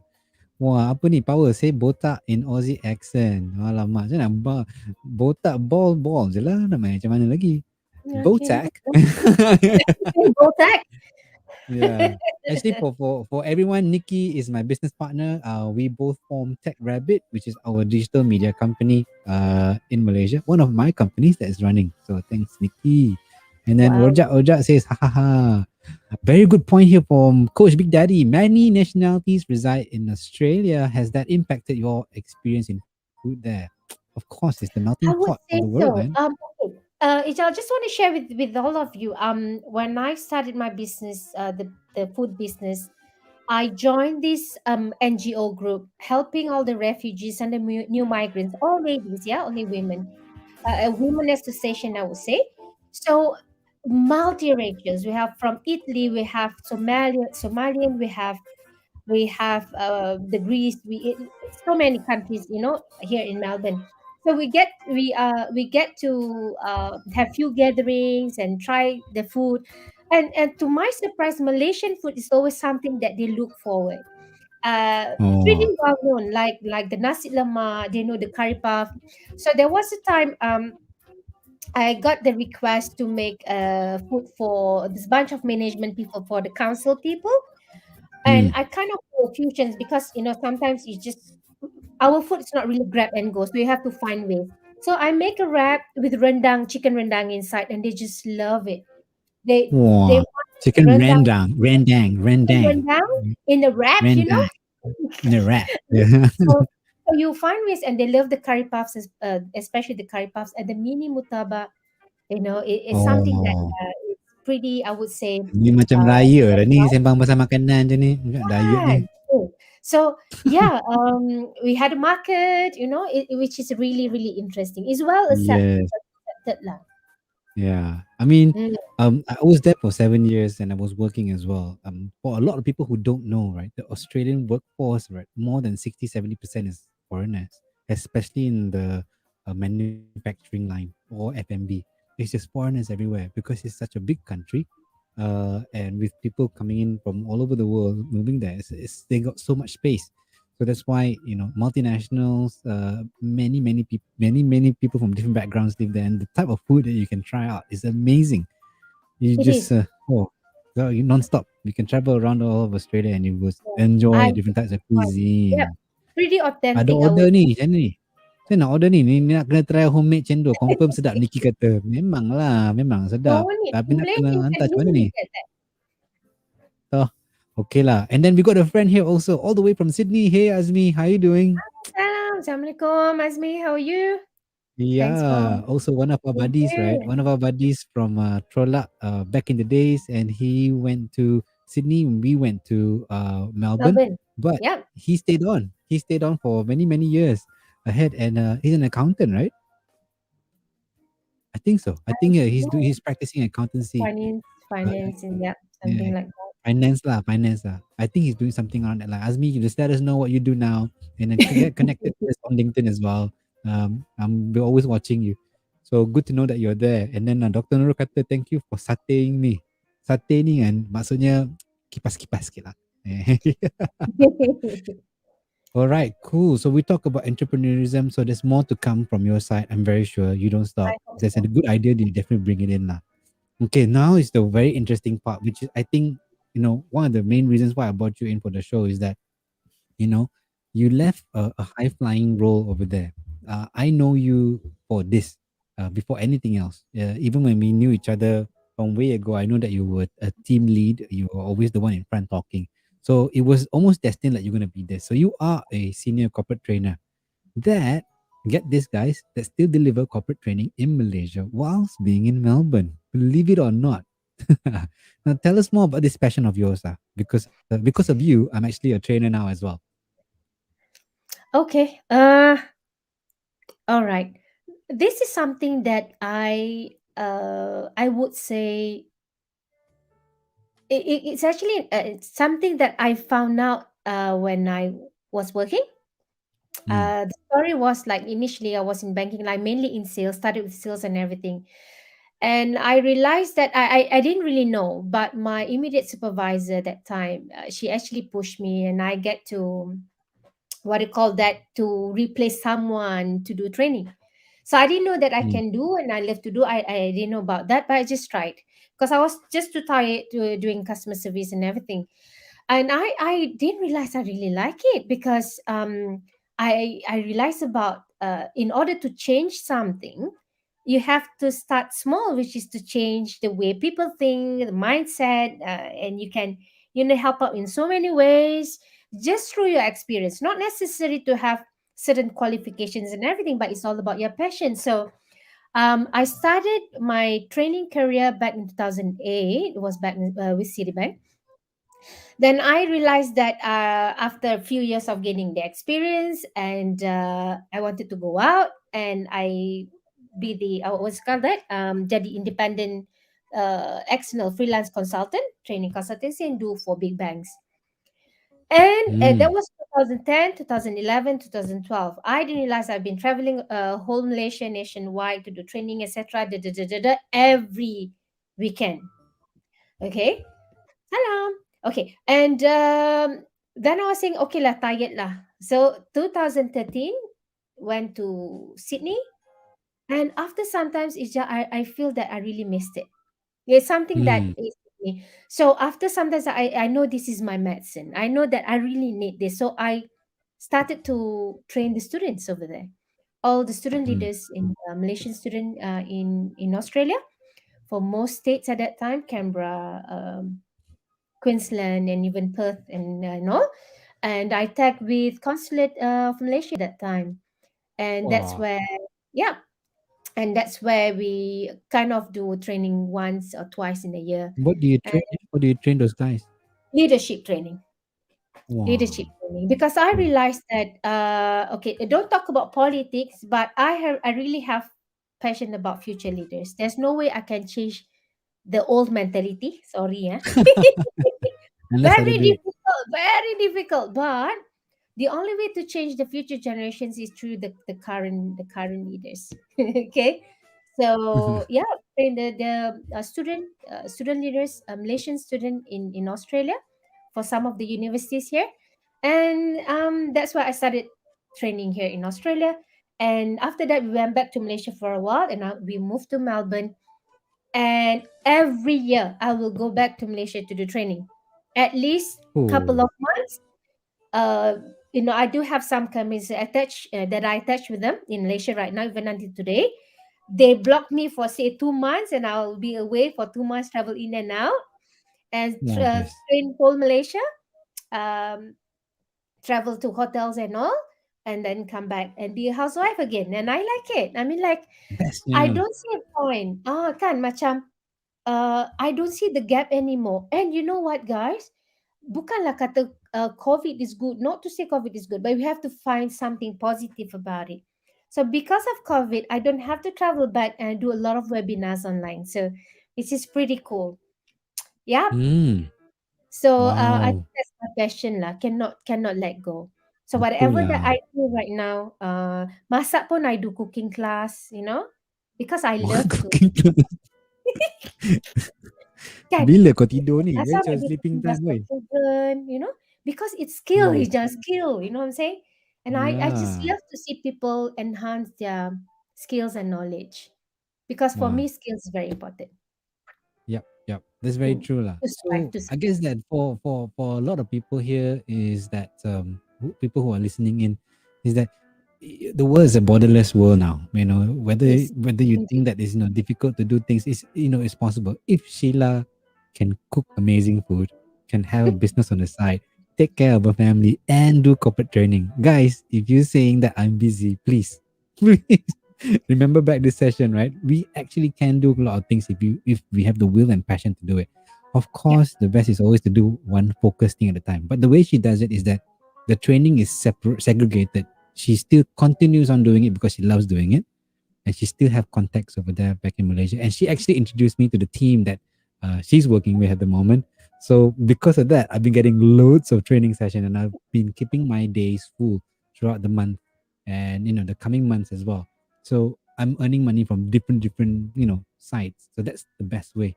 Wah, apa ni power? Say botak in Aussie accent. Alamak, macam nak botak ball je lah. Nak main macam mana lagi? Okay. Botak. Botak. Yeah. Actually, for everyone, Nikki is my business partner. We both form Tech Rabbit, which is our digital media company in Malaysia. One of my companies that is running. So thanks, Nikki. And then Wow. Rojak says, ha ha ha. Very good point here from Coach Big Daddy. Many nationalities reside in Australia. Has that impacted your experience in food there? Of course, it's the melting I pot would of the say world, man. so. Okay. I just want to share with all of you. When I started my business, the food business, I joined this NGO group helping all the refugees and the new migrants, all ladies, yeah, only women, a women association, I would say. So multi-racials. We have from Italy, we have Somalian, we have the Greece, so many countries, here in Melbourne. So we get to have few gatherings and try the food, and to my surprise, Malaysian food is always something that they look forward. It's really Oh, well known, like the nasi lemak, they know the curry puff. So there was a time I got the request to make food for this bunch of management people for the council people, and hmm. I kind of do fusions because sometimes you just our food is not really grab and go, so you have to find ways. So I make a wrap with rendang, chicken rendang inside, and they just love it. They Wah, want chicken rendang, chicken rendang, rendang in a wrap, rendang in a wrap. Yeah. So you find ways, and they love the curry puffs, especially the curry puffs and the mini mutaba. It's something that Oh, is pretty, I would say, ni macam uh, raya dah ni sembang pasal makanan je ni. Enggak diet ni. yeah, true. So yeah, we had a market, which is really really interesting. It's well Yes. accepted lah. Yeah, I mean, Mm, I was there for 7 years and I was working as well. For a lot of people who don't know, right, the Australian workforce, right, more than 60-70% is foreigners, especially in the manufacturing line or FMB. It's just foreigners everywhere because it's such a big country. And with people coming in from all over the world moving there, they got so much space. So that's why multinationals, many people from different backgrounds live there, and the type of food that you can try out is amazing. You it just is. oh. So you non-stop. You can travel around all of Australia and you will Yeah. I enjoy different types of yeah, cuisine. pretty Ada authentic, I would order ni, macam ni. Saya nak order ni, ni nak kena try homemade cendol. Confirm sedap say. Niki kata. Memang lah, memang No sedap. need. Tapi In nak Malaysia, kena you hantar can macam mana ni? easily get that. Toh. Okay lah. And then we got a friend here also, all the way from Sydney. Hey Azmi, how you doing? Salam. Assalamualaikum, Azmi. How are you? Thanks for Yeah, also one of our being buddies, right? here. One of our buddies from Trollak back in the days, and he went to Sydney. We went to Melbourne, Melbourne. but Yep. he stayed on. He stayed on for many many years ahead, and he's an accountant, right? I think so. I think Yeah. he's practicing accountancy. Finance, Uh, finance, and yeah, something yeah, like that. finance lah. I think he's doing something around that. Like, Azmi, you just let us know what you do now, and then get connected with us on LinkedIn as well. We're always watching you, so good to know that you're there. And then Dr. Nurul kata thank you for sataying me. Satay ni kan maksudnya kipas-kipas sikit lah. All right, cool. So we talk about entrepreneurism. So there's more to come from your side. I'm very sure you don't stop. I hope There's a so. good idea, you definitely bring it in lah. Okay, now is the very interesting part, which is, I think, one of the main reasons why I brought you in for the show is that, you know, you left a high flying role over there. I know you for this before anything else. Even when we knew each other from way ago, I know that you were a team lead. You were always the one in front talking. So it was almost destined that you're going to be this. So you are a senior corporate trainer that, get this guys, that still deliver corporate training in Malaysia whilst being in Melbourne. Believe it or not. Now tell us more about this passion of yours, because of you, I'm actually a trainer now as well. Okay. All right. This is something that I would say it's actually it's something that I found out when I was working. Mm, The story was like initially I was in banking, like mainly in sales, started with sales and everything. And I realized that I didn't really know, but my immediate supervisor at that time, she actually pushed me, and I get to what do you call that, to replace someone to do training. So I didn't know that I mm, can do, and I love to do. I didn't know about that, but I just tried because I was just too tired to doing customer service and everything. And I didn't realize I really like it because I realized about in order to change something, you have to start small, which is to change the way people think, the mindset, and you can help out in so many ways just through your experience. Not necessary to have certain qualifications and everything, but it's all about your passion. So I started my training career back in 2008. It was back with Citibank. Then I realized that after a few years of gaining the experience, and I wanted to go out and I be the what's it called that jadi independent external freelance consultant, training consultancy, and do for big banks. And that mm. was 2010, 2011, 2012. I didn't realize I've been traveling whole Malaysia nationwide to do training, etc. Every weekend. Okay. Salam. Okay. And then I was saying, okay lah, tired lah. So 2013, went to Sydney. And after sometimes, it's just, I feel that I really missed it. It's something that Mm, is with me. So after sometimes, I know this is my medicine. I know that I really need this. So I started to train the students over there. All the student mm. leaders in Malaysian student in Australia, for most states at that time, Canberra, Queensland, and even Perth, and all. And I tagged with Consulate of Malaysia that time, and that's Wow. where, yeah, and that's where we kind of do training once or twice in a year, What do you and train? What do you train those guys? leadership training. Leadership Wow. training, because I Cool. realized that okay, don't talk about politics, but I really have passion about future leaders. There's no way I can change the old mentality. Sorry, yeah. Unless ada Very duit. difficult, very difficult. But the only way to change the future generations is through the current leaders. Okay. So yeah, train the student leaders, Malaysian student in Australia, for some of the universities here. And that's why I started training here in Australia. And after that, we went back to Malaysia for a while, and now we moved to Melbourne. And every year I will go back to Malaysia to do training, at least couple Oh, of months. uh I do have some companies attached, that I attach with them in Malaysia right now, even until today. They block me for say 2 months, and I'll be away for 2 months, travel in and out, and marvelous. train whole Malaysia, um travel to hotels and all, and then come back and be a housewife again. And I like it. I mean, like, Best, I yeah. don't see a point. Kan macam, I don't see the gap anymore. And you know what, guys? Bukanlah kata COVID is good. Not to say COVID is good, but we have to find something positive about it. So because of COVID, I don't have to travel back and do a lot of webinars online. So this is pretty cool. Yeah. Hmm. So I Wow. think that's my passion lah. Cannot let go. So Betul whatever that lah. I do right now, masak pun I do cooking class, because I What love to. cooking class? Kan? Bila kau tidur ni? That's how Where's I your do sleeping cooking class time, for boy? children, because it's skill, Hmm. it's just skill, you know what I'm saying? And I just Yeah. love to see people enhance their skills and knowledge. Because for Wow. me, skills is very important Yep, yep. That's very to true lah. strive So to I succeed. guess that for a lot of people here is that people who are listening in is that the world is a borderless world now. Yes, Whether you indeed. think that it's difficult to do things, is it's possible. If Sheila can cook amazing food, can have a business on the side, take care of her family, and do corporate training, guys. If you're saying that I'm busy, please, please remember back this session, right? We actually can do a lot of things if we have the will and passion to do it. Of Yeah, course, the best is always to do one focused thing at a time. But the way she does it is that the training is separate, segregated. She still continues on doing it because she loves doing it, and she still have contacts over there back in Malaysia. And she actually introduced me to the team that she's working with at the moment. So because of that, I've been getting loads of training session, and I've been keeping my days full throughout the month, and the coming months as well. So I'm earning money from different sites. So that's the best way,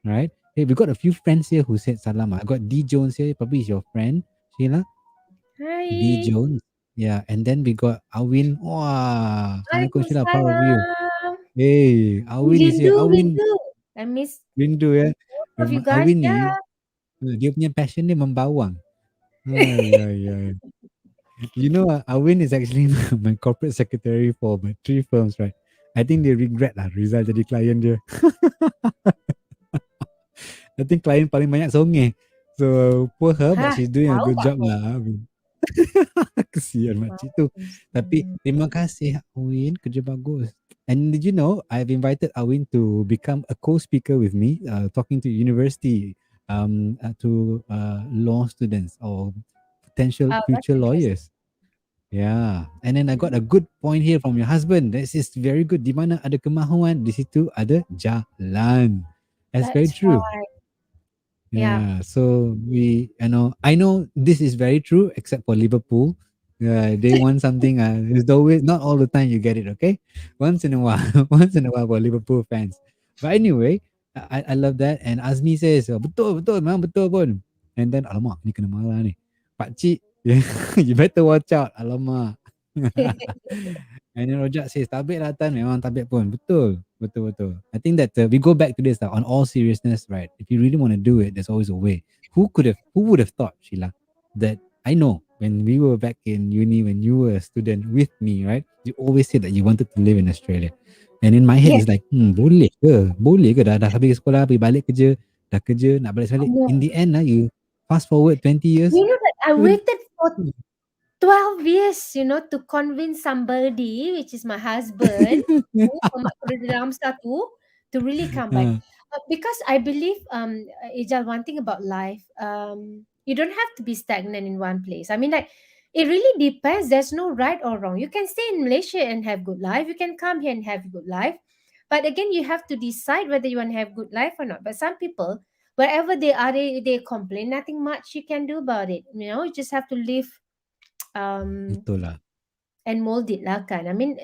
right? Hey, we got a few friends here who said salam. I got D Jones here. Probably is your friend, Sheila. D hi. Jones. Yeah, and then we got Awin. Wow, Assalamualaikum Sheila. Proud of you. Waalaikumsalam. Hey, Awin is here. Rindu, Awin rindu. I miss rindu ya. both of you guys. Awin ni, Yeah. dia punya passion dia membawang. Ay, ay, ay. Awin is actually my corporate secretary for my 3 firms, right? I think they regret lah Rizal jadi klien dia. I think klien paling banyak songeh. So, poor her, but Hah, she's doing a tahu good tak job kau? lah, Awin. Kesian makcik tu. Tapi Waalaikumsalam. terima kasih Awin, kerja bagus. And did you know I've invited Awin to become a co-speaker with me, talking to university, to law students or potential Oh, that's future interesting. lawyers. Yeah. And then I got Mhm. a good point here from your husband. This is very good. Di mana ada kemahuan, di situ ada jalan. That's very That's true. right. Yeah. Yeah, so I know this is very true, except for Liverpool. They want something. It's always not all the time you get it. Okay, once in a while, once in a while for Liverpool fans. But anyway, I love that. And Azmi says, "Oh, betul betul, memang betul pun." And then alamak, ni kena marah ni. Pak Cik, you better watch out. Alamak. And then Rojak says, tabik lah Tan, memang tabik pun. Betul. Betul, betul. I think that we go back to this on all seriousness, right? If you really want to do it, there's always a way. Who would have thought, Sheila, that I know when we were back in uni, when you were a student with me, right? You always said that you wanted to live in Australia. And in my head, Yes. it's like, boleh ke? Boleh ke? Dah habis sekolah, pergi balik kerja, dah kerja, nak balik. In the end, you fast forward 20 years, You know that I you, waited for 12 years, to convince somebody, which is my husband, Mak Kuda Ramsa to really come back. uh, Because I believe, Ijal, one thing about life, you don't have to be stagnant in one place. I mean, like, it really depends. There's no right or wrong. You can stay in Malaysia and have good life. You can come here and have good life. But again, you have to decide whether you want to have good life or not. But some people, wherever they are, they complain. Nothing much you can do about it. You just have to live, um, betul lah. and mold it lah kan. I mean,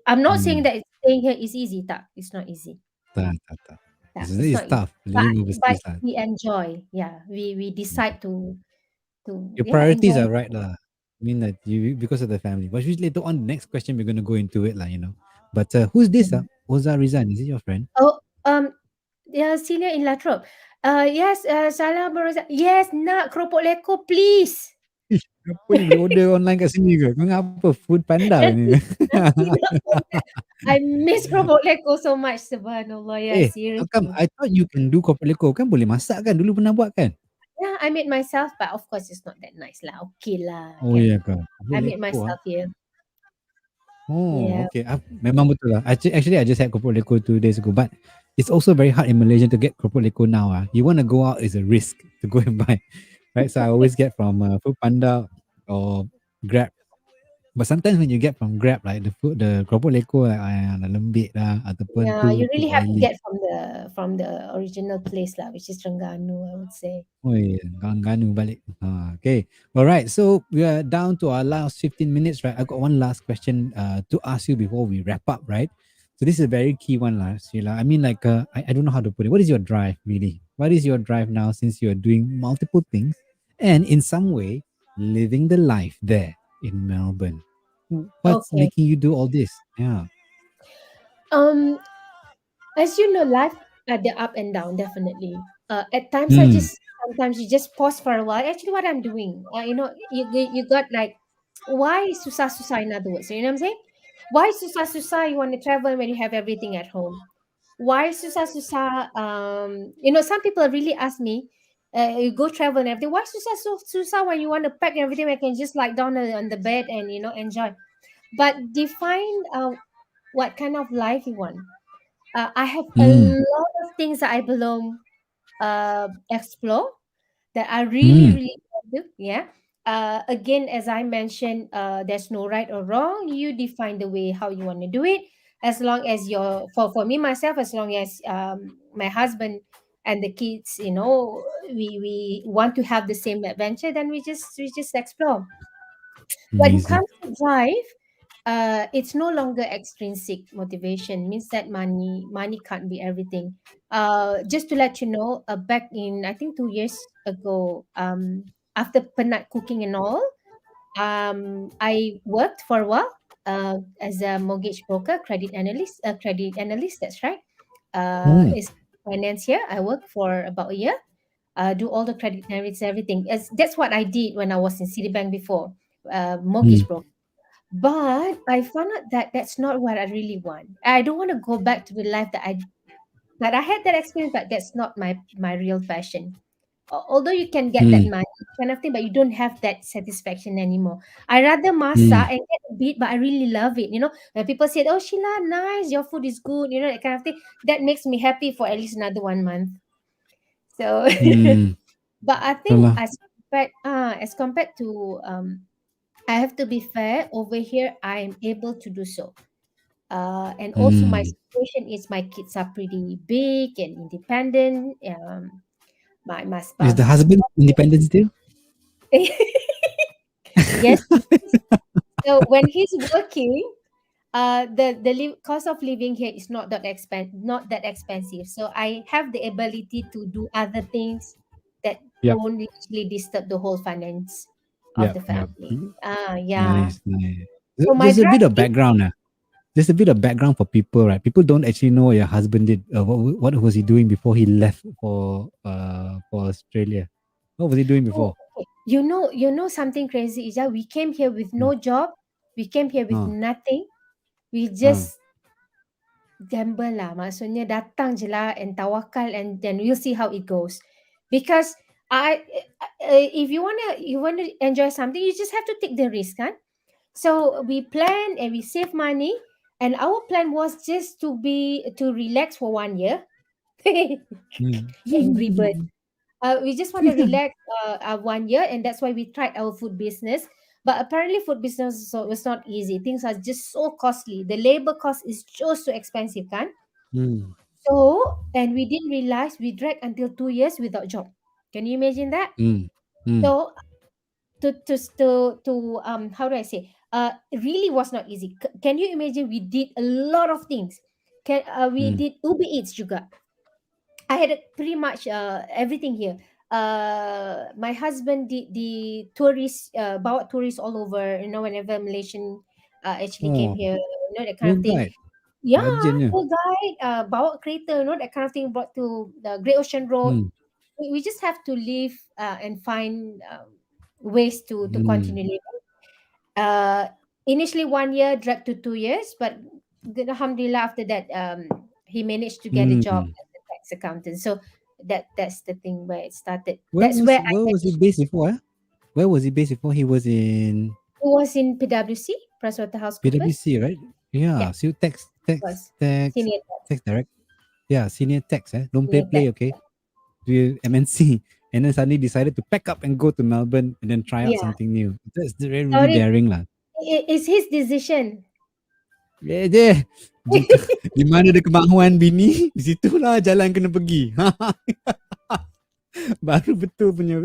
I'm not saying Hmm. that staying here is easy. Tak, it's not easy. Tak, tak, tak. Tak, it's It's not easy. tough But living but overseas lah. we enjoy. Yeah, we decide to Your yeah priorities enjoy. are right lah. I mean that you because of the family. But usually later on, the next question we're gonna go into it lah. But who's this? Mhm. Oza Rizan, is it your friend? Oh, senior in Latrobe. Yes, salam berusaha. Yes, nak keropok leko, please. Ish, apa ni boleh order online kat sini ke? Kau ingat apa? Food Panda ke ni? Nanti nanti nak contact. I miss keropok leko so much. Subhanallah, yeah, How come? seriously. I thought you can do keropok lekor kan boleh masak kan? Dulu pernah buat kan? Yeah, I made myself, but of course it's not that nice lah. Okay lah, Oh kan. ya ke? Keropok I made lekor ah. myself here. Oh, Yeah. okay. Memang betul lah. Actually, I just had keropok lekor 2 days ago, but it's also very hard in Malaysia to get keropok lekor now. You want to go out is a risk to go and buy, right? So I always get from Food Panda or Grab. But sometimes when you get from Grab, like the keropok lekor like dah lembik lah ataupun Yeah, you too really have to oily. get from the original place lah, which is Terengganu, I would say. Oh yeah, Terengganu balik. Okay. All right. So we are down to our last 15 minutes, right? I got one last question to ask you before we wrap up, right? So this is a very key one, lah, Sheila. I mean, like, I don't know how to put it. What is your drive, really? What is your drive now since you are doing multiple things and in some way living the life there in Melbourne? What's Okay. making you do all this? Yeah. Um, as you know, life at the up and down, definitely. At times, I Hmm. just sometimes you just pause for a while. Actually, what I'm doing, you got like, why susah-susah? In other words, you know what I'm saying? Why susah-susah? You want to travel when you have everything at home. Why susah-susah? Some people really ask me, you go travel and everything. Why susah-susah when you want to pack everything? I can just lie down on the bed and enjoy. But define what kind of life you want. I have a Hmm. lot of things that I belong explore that I really, Hmm. really want to. Yeah. Again, as I mentioned, there's no right or wrong. You define the way how you want to do it. As long as for me myself, as long as my husband and the kids, we want to have the same adventure, then we just explore. When it Amazing. comes to drive, it's no longer extrinsic motivation. Means that money can't be everything. Just to let you know, back in I think 2 years ago, after penat cooking and all, I worked for a while as a mortgage broker, credit analyst. That's right. Oh. Is financier. I worked for about a year. Do all the credit analytics, everything. That's what I did when I was in Citibank before, Hmm. mortgage broker. But I found out that that's not what I really want. I don't want to go back to the life that I had that experience, but that's not my real passion. Although you can get that Hmm. money kind of thing, but you don't have that satisfaction anymore. I rather Hmm. masak and get a bit, but I really love it. When people said, "Oh, Sheila, nice, your food is good," that kind of thing. That makes me happy for at least another 1 month. So, Hmm. but I think Itulah. as compared to I have to be fair. Over here, I am able to do so. And also my Hmm. situation is my kids are pretty big and independent. My Is spouse the is husband independent still? yes. So when he's working, the cost of living here is not that expensive. So I have the ability to do other things that Yep. don't actually disturb the whole finance of Yep. the Yep. family. Yeah. Nice. Nice. So my Just a bit drive of is background. Just a bit of background for people, right? People don't actually know what your husband did. What was he doing before he left for Australia? What was he doing oh, before? okay. You know something crazy is that we came here with Hmm. no job. We came here with Huh. nothing. We Huh. just gamble lah. Maksudnya datang je lah and tawakal and then we'll see how it goes. Because if you wanna enjoy something, you just have to take the risk, kan? So we plan and we save money, and our plan was just to relax for 1 year. Hmm. Angry bird. We just want to relax 1 year, and that's why we tried our food business. But apparently, food business was not easy. Things are just so costly. The labor cost is just so expensive, kan? Hmm. And we didn't realize we dragged until 2 years without job. Can you imagine that? Hmm. Hmm. So to how do I say? It really was not easy. Can you imagine? We did a lot of things. We Hmm. did Uber Eats juga. I had pretty much everything here. My husband did the tourists, bawa tourists all over. Whenever Malaysian actually came Oh, here, that kind tour of thing. guide. Yeah, Urgentnya. tour guide, bawa kereta, that kind of thing, brought to the Great Ocean Road. Hmm. We just have to live and find ways to Hmm. continue living. Uh, Initially 1 year dragged to 2 years, but alhamdulillah, after that, he managed to get a job Hmm. as a tax accountant. So that's the thing where it started. Where That's was where I where was he managed. based before? Where was he based before? He was in It was in PwC, PricewaterhouseCoopers. PwC, right? Yeah. Yeah, So it was senior tax, tax direct. Yeah, senior tax. Don't play senior tax. play. Okay. To MNC, and then suddenly decided to pack up and go to Melbourne and then try out Yeah, something new. That's really, really sorry, daring lah. it's his decision. Yeah, je. Di, di mana ada kemahuan bini, di situlah jalan kena pergi. Baru betul punya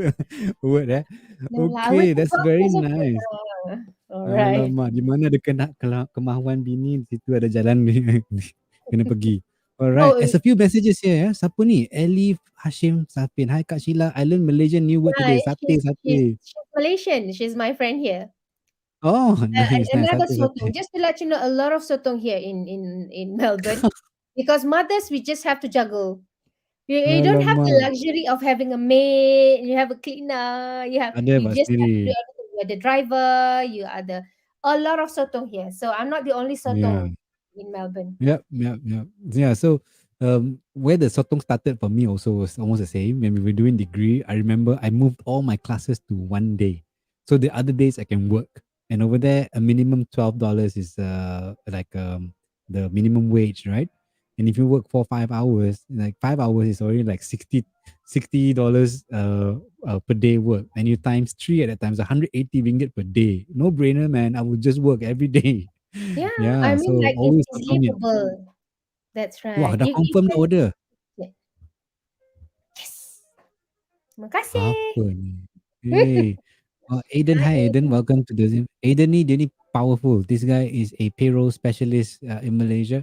word No lah, I went Okay, to that's very purpose. Okay. nice. All right. Alamak, di mana ada kemahuan bini, di situ ada jalan kena pergi. Alright, Oh, there's a few messages here. Siapa ni? Elif Hashim Sapin. Hi Kak Sheila, I learned Malaysian new word yeah, today. Sate, sate. she's Malaysian. She's my friend here. Oh, nice, nice. Another Sate, sotong. sate. Just to let you know, a lot of sotong here in Melbourne, because mothers we just have to juggle. You don't have the Alamak. luxury of having a maid. You have a cleaner. Ada You Pak just have to do sendiri. everything. You are the driver. You are the a lot of sotong here. So I'm not the only Yeah. sotong in Melbourne. Yep, yep, yep. Yeah, so where the sotong started for me also was almost the same. When we were doing degree, I remember I moved all my classes to one day. So the other days I can work. And over there, a minimum $12 is like the minimum wage, right? And if you work for 5 hours, like 5 hours is already like $60 per day work. And you times three at that time is 180 ringgit per day. No brainer, man. I would just work every day. Yeah, I Yeah, mean, so like always it's commute. livable. That's Wah, right. dah You confirm dah can. order. Yeah. Yes. Terima kasih. Apa ni? Hey. Aiden, hi Aiden. Welcome to the Zoom. Aiden ni dia ni powerful. This guy is a payroll specialist in Malaysia.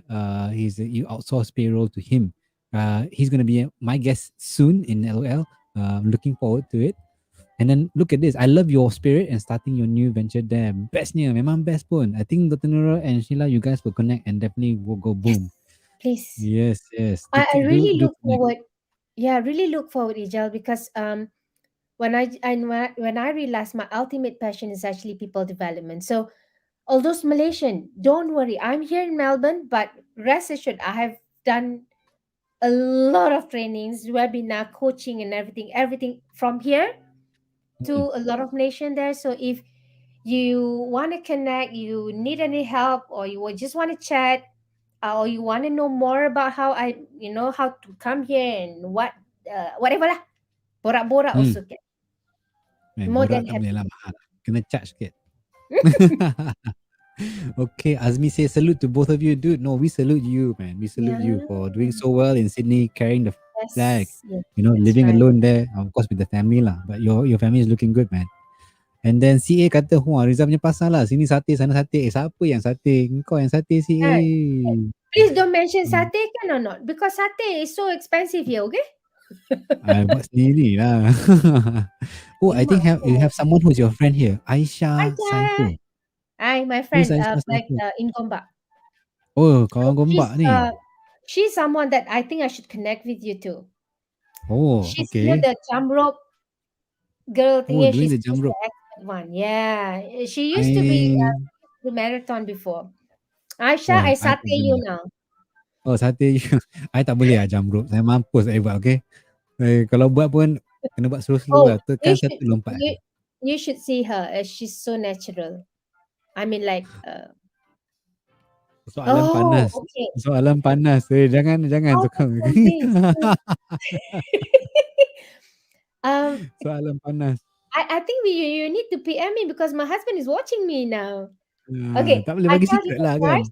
You outsource payroll to him. He's gonna be my guest soon in LOL. I'm looking forward to it. And then look at this. I love your spirit and starting your new venture there. Bestnya, memang best pun. I think Dr. Nura and Sheila, you guys will connect and definitely will go Yes, boom. please. Yes, yes. I really Do look connect. forward. Yeah, I really look forward, Ijal, because when I realized my ultimate passion is actually people development. So all those Malaysian, don't worry. I'm here in Melbourne, but rest assured, I have done a lot of trainings, webinar, coaching, and everything from here Mm, to a lot of nation there. So if you want to connect, you need any help, or you just want to chat, or you want to know more about how how to come here and whatever lah, borak-borak mm. also can. More Borak than tak boleh happy. lah mahal. Kena charge sikit. Okay, Azmi says salute to both of you, dude. No, we salute you, man. We salute Yeah. you for doing so well in Sydney, carrying the flag. Yes. Yes. That's Living right. alone there, of course with the family lah. But your family is looking good, man. And then CA kata, wah Rizal punya pasal lah. Sini sate, sana sate. Siapa yang sate? Kau yang sate CA. Right. Please don't mention satay can or not, because satay is so expensive here. Okay. Buat sendiri lah. Oh, I think Imak. you have someone who's your friend here. Aisha Aja. Saiful. Hi, my Who's friend. Aisha Like Saiful? in Gombak. Oh, kawan She's gombak ni. she's someone that I think I should connect with you too. Oh, She's okay. the jump rope girl Oh, thingy. doing She's the jump the rope. expert one. Yeah, she used to be I the marathon before. Aisha, Wah, I I tak satay you boleh. now. Oh, sate I tak boleh lah jump rope. Saya mampus saya buat, okay? Kalau buat pun kena buat slow-slow lah. Oh, Tekan satu lompat. you should see her. She's so natural. I mean, like, Soalan oh, panas. okay. Soalan panas. Jangan How to sokong. convince? um, Soalan panas. I think you need to PM me because my husband is watching me now. Okay, Tak boleh I bagi tell you secret what, lah kan? guys.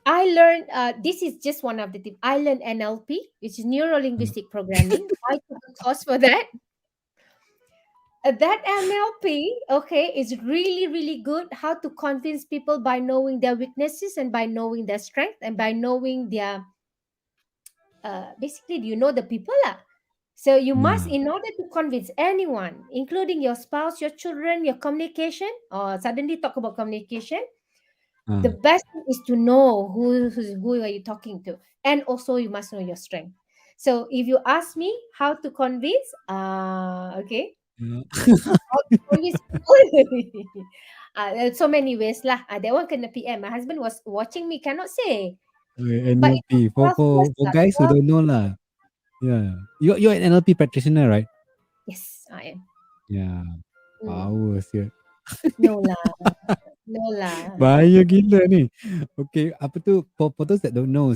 I learned this is just one of the tips. I learned NLP, which is neuro linguistic programming. I took a course for that. That NLP, okay, is really, really good. How to convince people by knowing their weaknesses and by knowing their strength and by knowing their basically, you know the people lah. So you must, Nah. in order to convince anyone, including your spouse, your children, your communication, or suddenly talk about communication, The Uh, best thing is to know who are you talking to, and also you must know your strength. So if you ask me how to convince, okay, yeah. how to convince people, there's so many ways lah. That one kena PM. My husband was watching me, cannot say, Okay, but it was NLP. 12 years For lah, guys who 12. don't know lah. Yeah. You're an NLP practitioner, right? Yes, I am. Yeah. Mm. Power sia. No lah, no lah. Bahaya gila ni. Okay, apa tu? For those that don't know,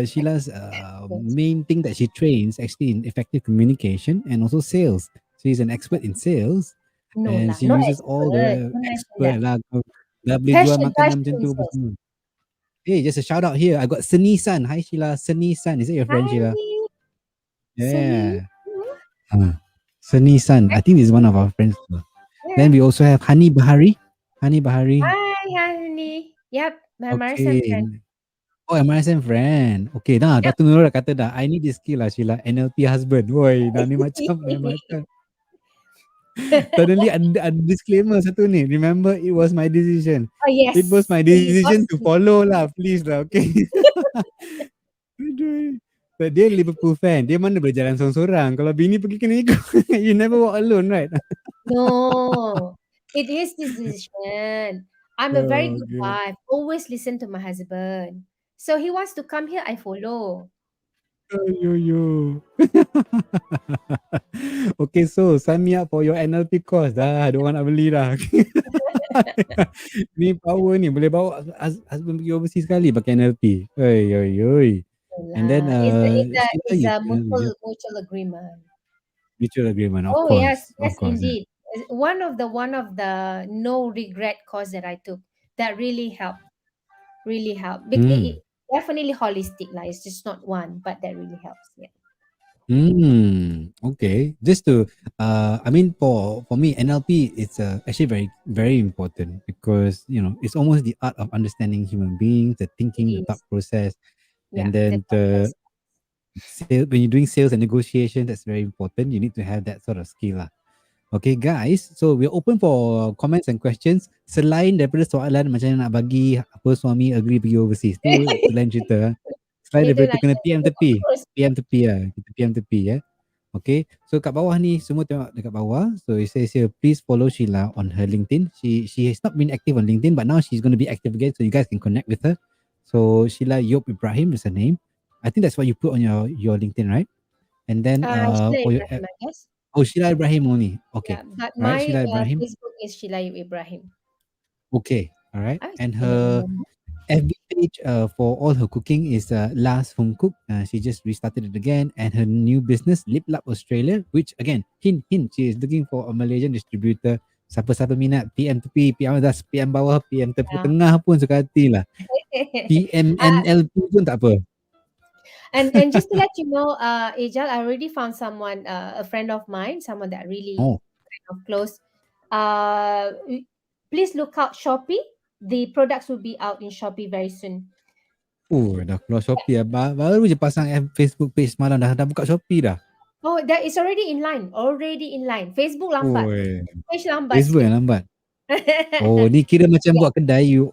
Sheila's Yes. main thing that she trains actually in effective communication and also sales. She's an expert in sales, No and lah, she not uses all expert. the Don't mention expert that. lah. Dah boleh Cash jual makanan advice macam tu apa princess. semua. Hey, just a shout out here. I got Senisan. Hi Sheila. Senisan. Is it your friend Sheila? Hi, Sunny. Yeah. Senisan. I think it's one of our friends. Then Yeah. we also have Hani Bahari. Hani Bahari. Hi, honey. Yep, my Marsan Okay. friend. Oh, MRSM friend. Okay, dah Yep. tu Nurul dah kata dah. I need this skill lah Sheila. NLP husband. Woi, dah ni macam dah macam. Suddenly ada disclaimer satu ni. Remember, it was my decision. Oh It was yes, my it was decision to me. follow lah. Please lah, okay. Aduh. But dia Liverpool fan. Dia mana boleh jalan seorang-seorang. Kalau bini pergi kena ikut. You never walk alone, right? No, it is this decision. I'm a very good Okay. wife. Always listen to my husband. So he wants to come here, I follow. Yo yo. Okay, so sign me up for your NLP course dah. Ada orang nak beli dah. Ni power ni boleh bawa husband pergi overseas sekali pakai NLP. Oi oi oi. And then Sheila It's you a yeah, mutual agreement. mutual agreement of Oh yes, course. Of yes course. Yeah. indeed. One of the no regret course that I took that really helped. Really helped. Hmm. Definitely holistic, like it's just not one, but that really helps. Yeah. Hmm. Okay. Just to I mean for me NLP it's actually very important because it's almost the art of understanding human beings, the It thinking, the thought is. process, Yeah, and the then the complex. sale when you're doing sales and negotiation, that's very important. You need to have that sort of skill lah. Okay guys, so we're open for comments and questions. Selain daripada soalan macam mana nak bagi apa suami agree pergi overseas, tu lain cerita. Selain Itu daripada tu lah. kena PM Of tepi. course. PM tepi lah. Kita PM tepi ya. Okay, so kat bawah ni semua tengok dekat bawah. So it says here, please follow Sheila on her LinkedIn. She has not been active on LinkedIn, but now she's going to be active again, so you guys can connect with her. So Sheila Yeap Ibrahim is her name. I think that's what you put on your LinkedIn, right? And then Sheila for your Ibrahim, I guess. oh Sheila Ibrahim only. Okay, Yeah, but all right, my Sheila Ibrahim. Facebook is Sheila Ibrahim. Okay, all right. I And cannot her remember. FB page for all her cooking is Last Home Cook. She just restarted it again, and her new business Lip Lab Australia, which again hint she is looking for a Malaysian distributor. Siapa-siapa minat PM tepi, PM atas, PM bawah, PM tepi Yeah. tengah pun suka hati lah. PM uh, NLP pun tak apa. and just to let you know, Ajal, I already found someone, a friend of mine, someone that really Oh, kind of close. Please look out Shopee. The products will be out in Shopee very soon. dah keluar Shopee lah. Baru je pasang Facebook page semalam dah buka Shopee dah. Oh, that is already in line. Already in line. Facebook lambat. Oi, Page lambat Facebook sikit. yang lambat. Oh, ni kira macam buat kedai, you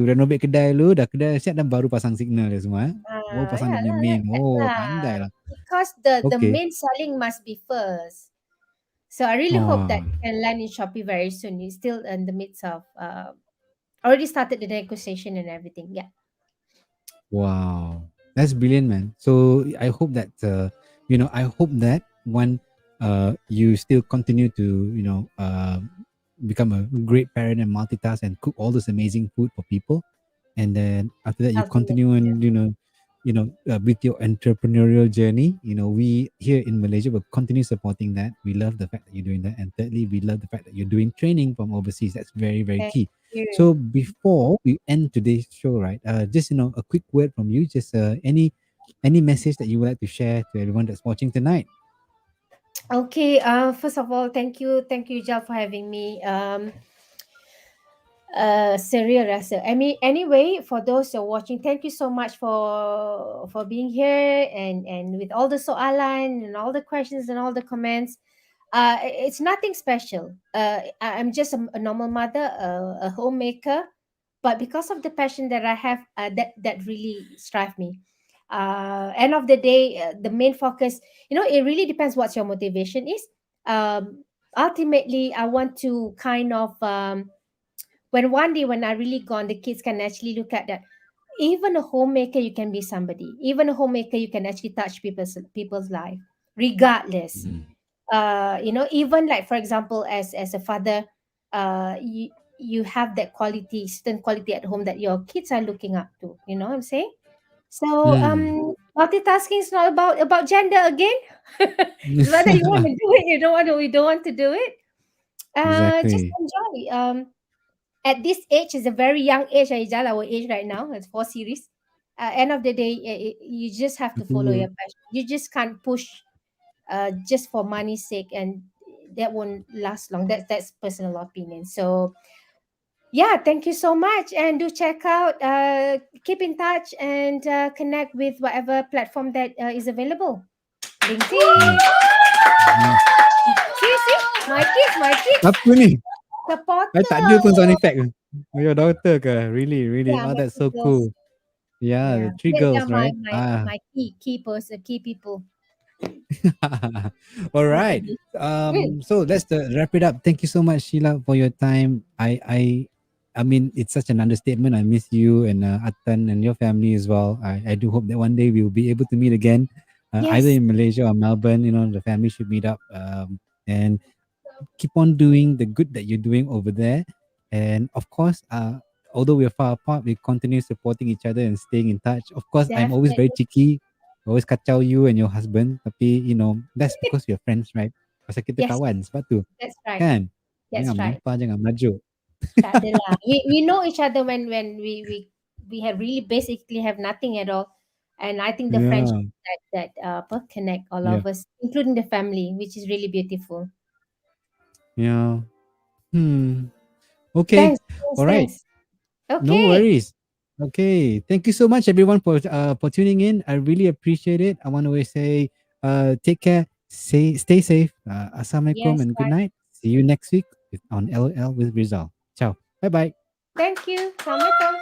renovate kedai lu, dah kedai siap dan baru pasang signal dia semua. Oh, pasang dia Yeah, punya like main. that Oh, lah. pandai lah. Because the Okay. main selling must be first. So I really hope Oh, that it can land in Shopee very soon. It's still in the midst of already started the negotiation and everything. Yeah. wow. That's brilliant, man. So I hope that I hope that when you still continue to, become a great parent and multitask and cook all this amazing food for people, and then after that you Ultimately, continue yeah. and with your entrepreneurial journey. We here in Malaysia will continue supporting that. We love the fact that you're doing that, and thirdly we love the fact that you're doing training from overseas. That's very very Thank key. So you. before we end today's show, right, just a quick word from you, just any message that you would like to share to everyone that's watching tonight. Okay. First of all, thank you, Jal, for having me. Serial rasa. I mean, anyway, for those who are watching, thank you so much for being here and with all the soalan and all the questions and all the comments. It's nothing special. I'm just a normal mother, a homemaker, but because of the passion that I have, that really strive me. End of the day, the main focus, it really depends what your motivation is. Ultimately, I want to kind of, when one day when I really gone, the kids can actually look at that. Even a homemaker, you can be somebody. Even a homemaker, you can actually touch people's life, regardless. Mm. Even like, for example, as a father, you have that quality, certain quality at home that your kids are looking up to. You know what I'm saying? So, Mm. multitasking is not about gender again. It's whether you want to do it, you don't want to do it. Just Exactly. enjoy. At this age, is a very young age, Aijal, our age right now, it's 4 series. End of the day, you just have to follow your Continue. passion. You just can't push just for money's sake, and that won't last long. That's personal opinion. So yeah, thank you so much, and do check out, keep in touch, and connect with whatever platform that is available. LinkedIn. Mm. Mm. See, my kids Apa ni? I tak ada supporter. pun sound effect. Your daughter ke? Really, really. Yeah, Oh, my that's two so girls. cool. Yeah, Yeah, the three they girls, are my right? my Ah. my key person, key people. All My right. baby. Mm. So let's wrap it up. Thank you so much, Sheila, for your time. I mean, it's such an understatement. I miss you and Atan and your family as well. I do hope that one day we will be able to meet again, either Yes, in Malaysia or Melbourne. The family should meet up. And keep on doing the good that you're doing over there. And of course, although we're far apart, we continue supporting each other and staying in touch. Of course, I'm always very definitely. cheeky, always kacau you and your husband. Tapi, that's because we're friends, right? Pasal kita Yes, kawan, sebab tu. that's right. Kan? That's Jangan right. menyampah, jangan merajuk. Tak adalah. We know each other when we have really basically have nothing at all, and I think the friendship Yeah, that connect all yeah, of us, including the family, which is really beautiful. yeah. Hmm. Okay. Thanks, thanks, All right. thanks. No Okay. worries. Okay. Thank you so much, everyone, for tuning in. I really appreciate it. I want to always say, take care, stay safe. Assalamualaikum Yes, and good right. night. See you next week on L.O.L with Rizal. Ciao. Bye bye. Thank you. Assalamualaikum.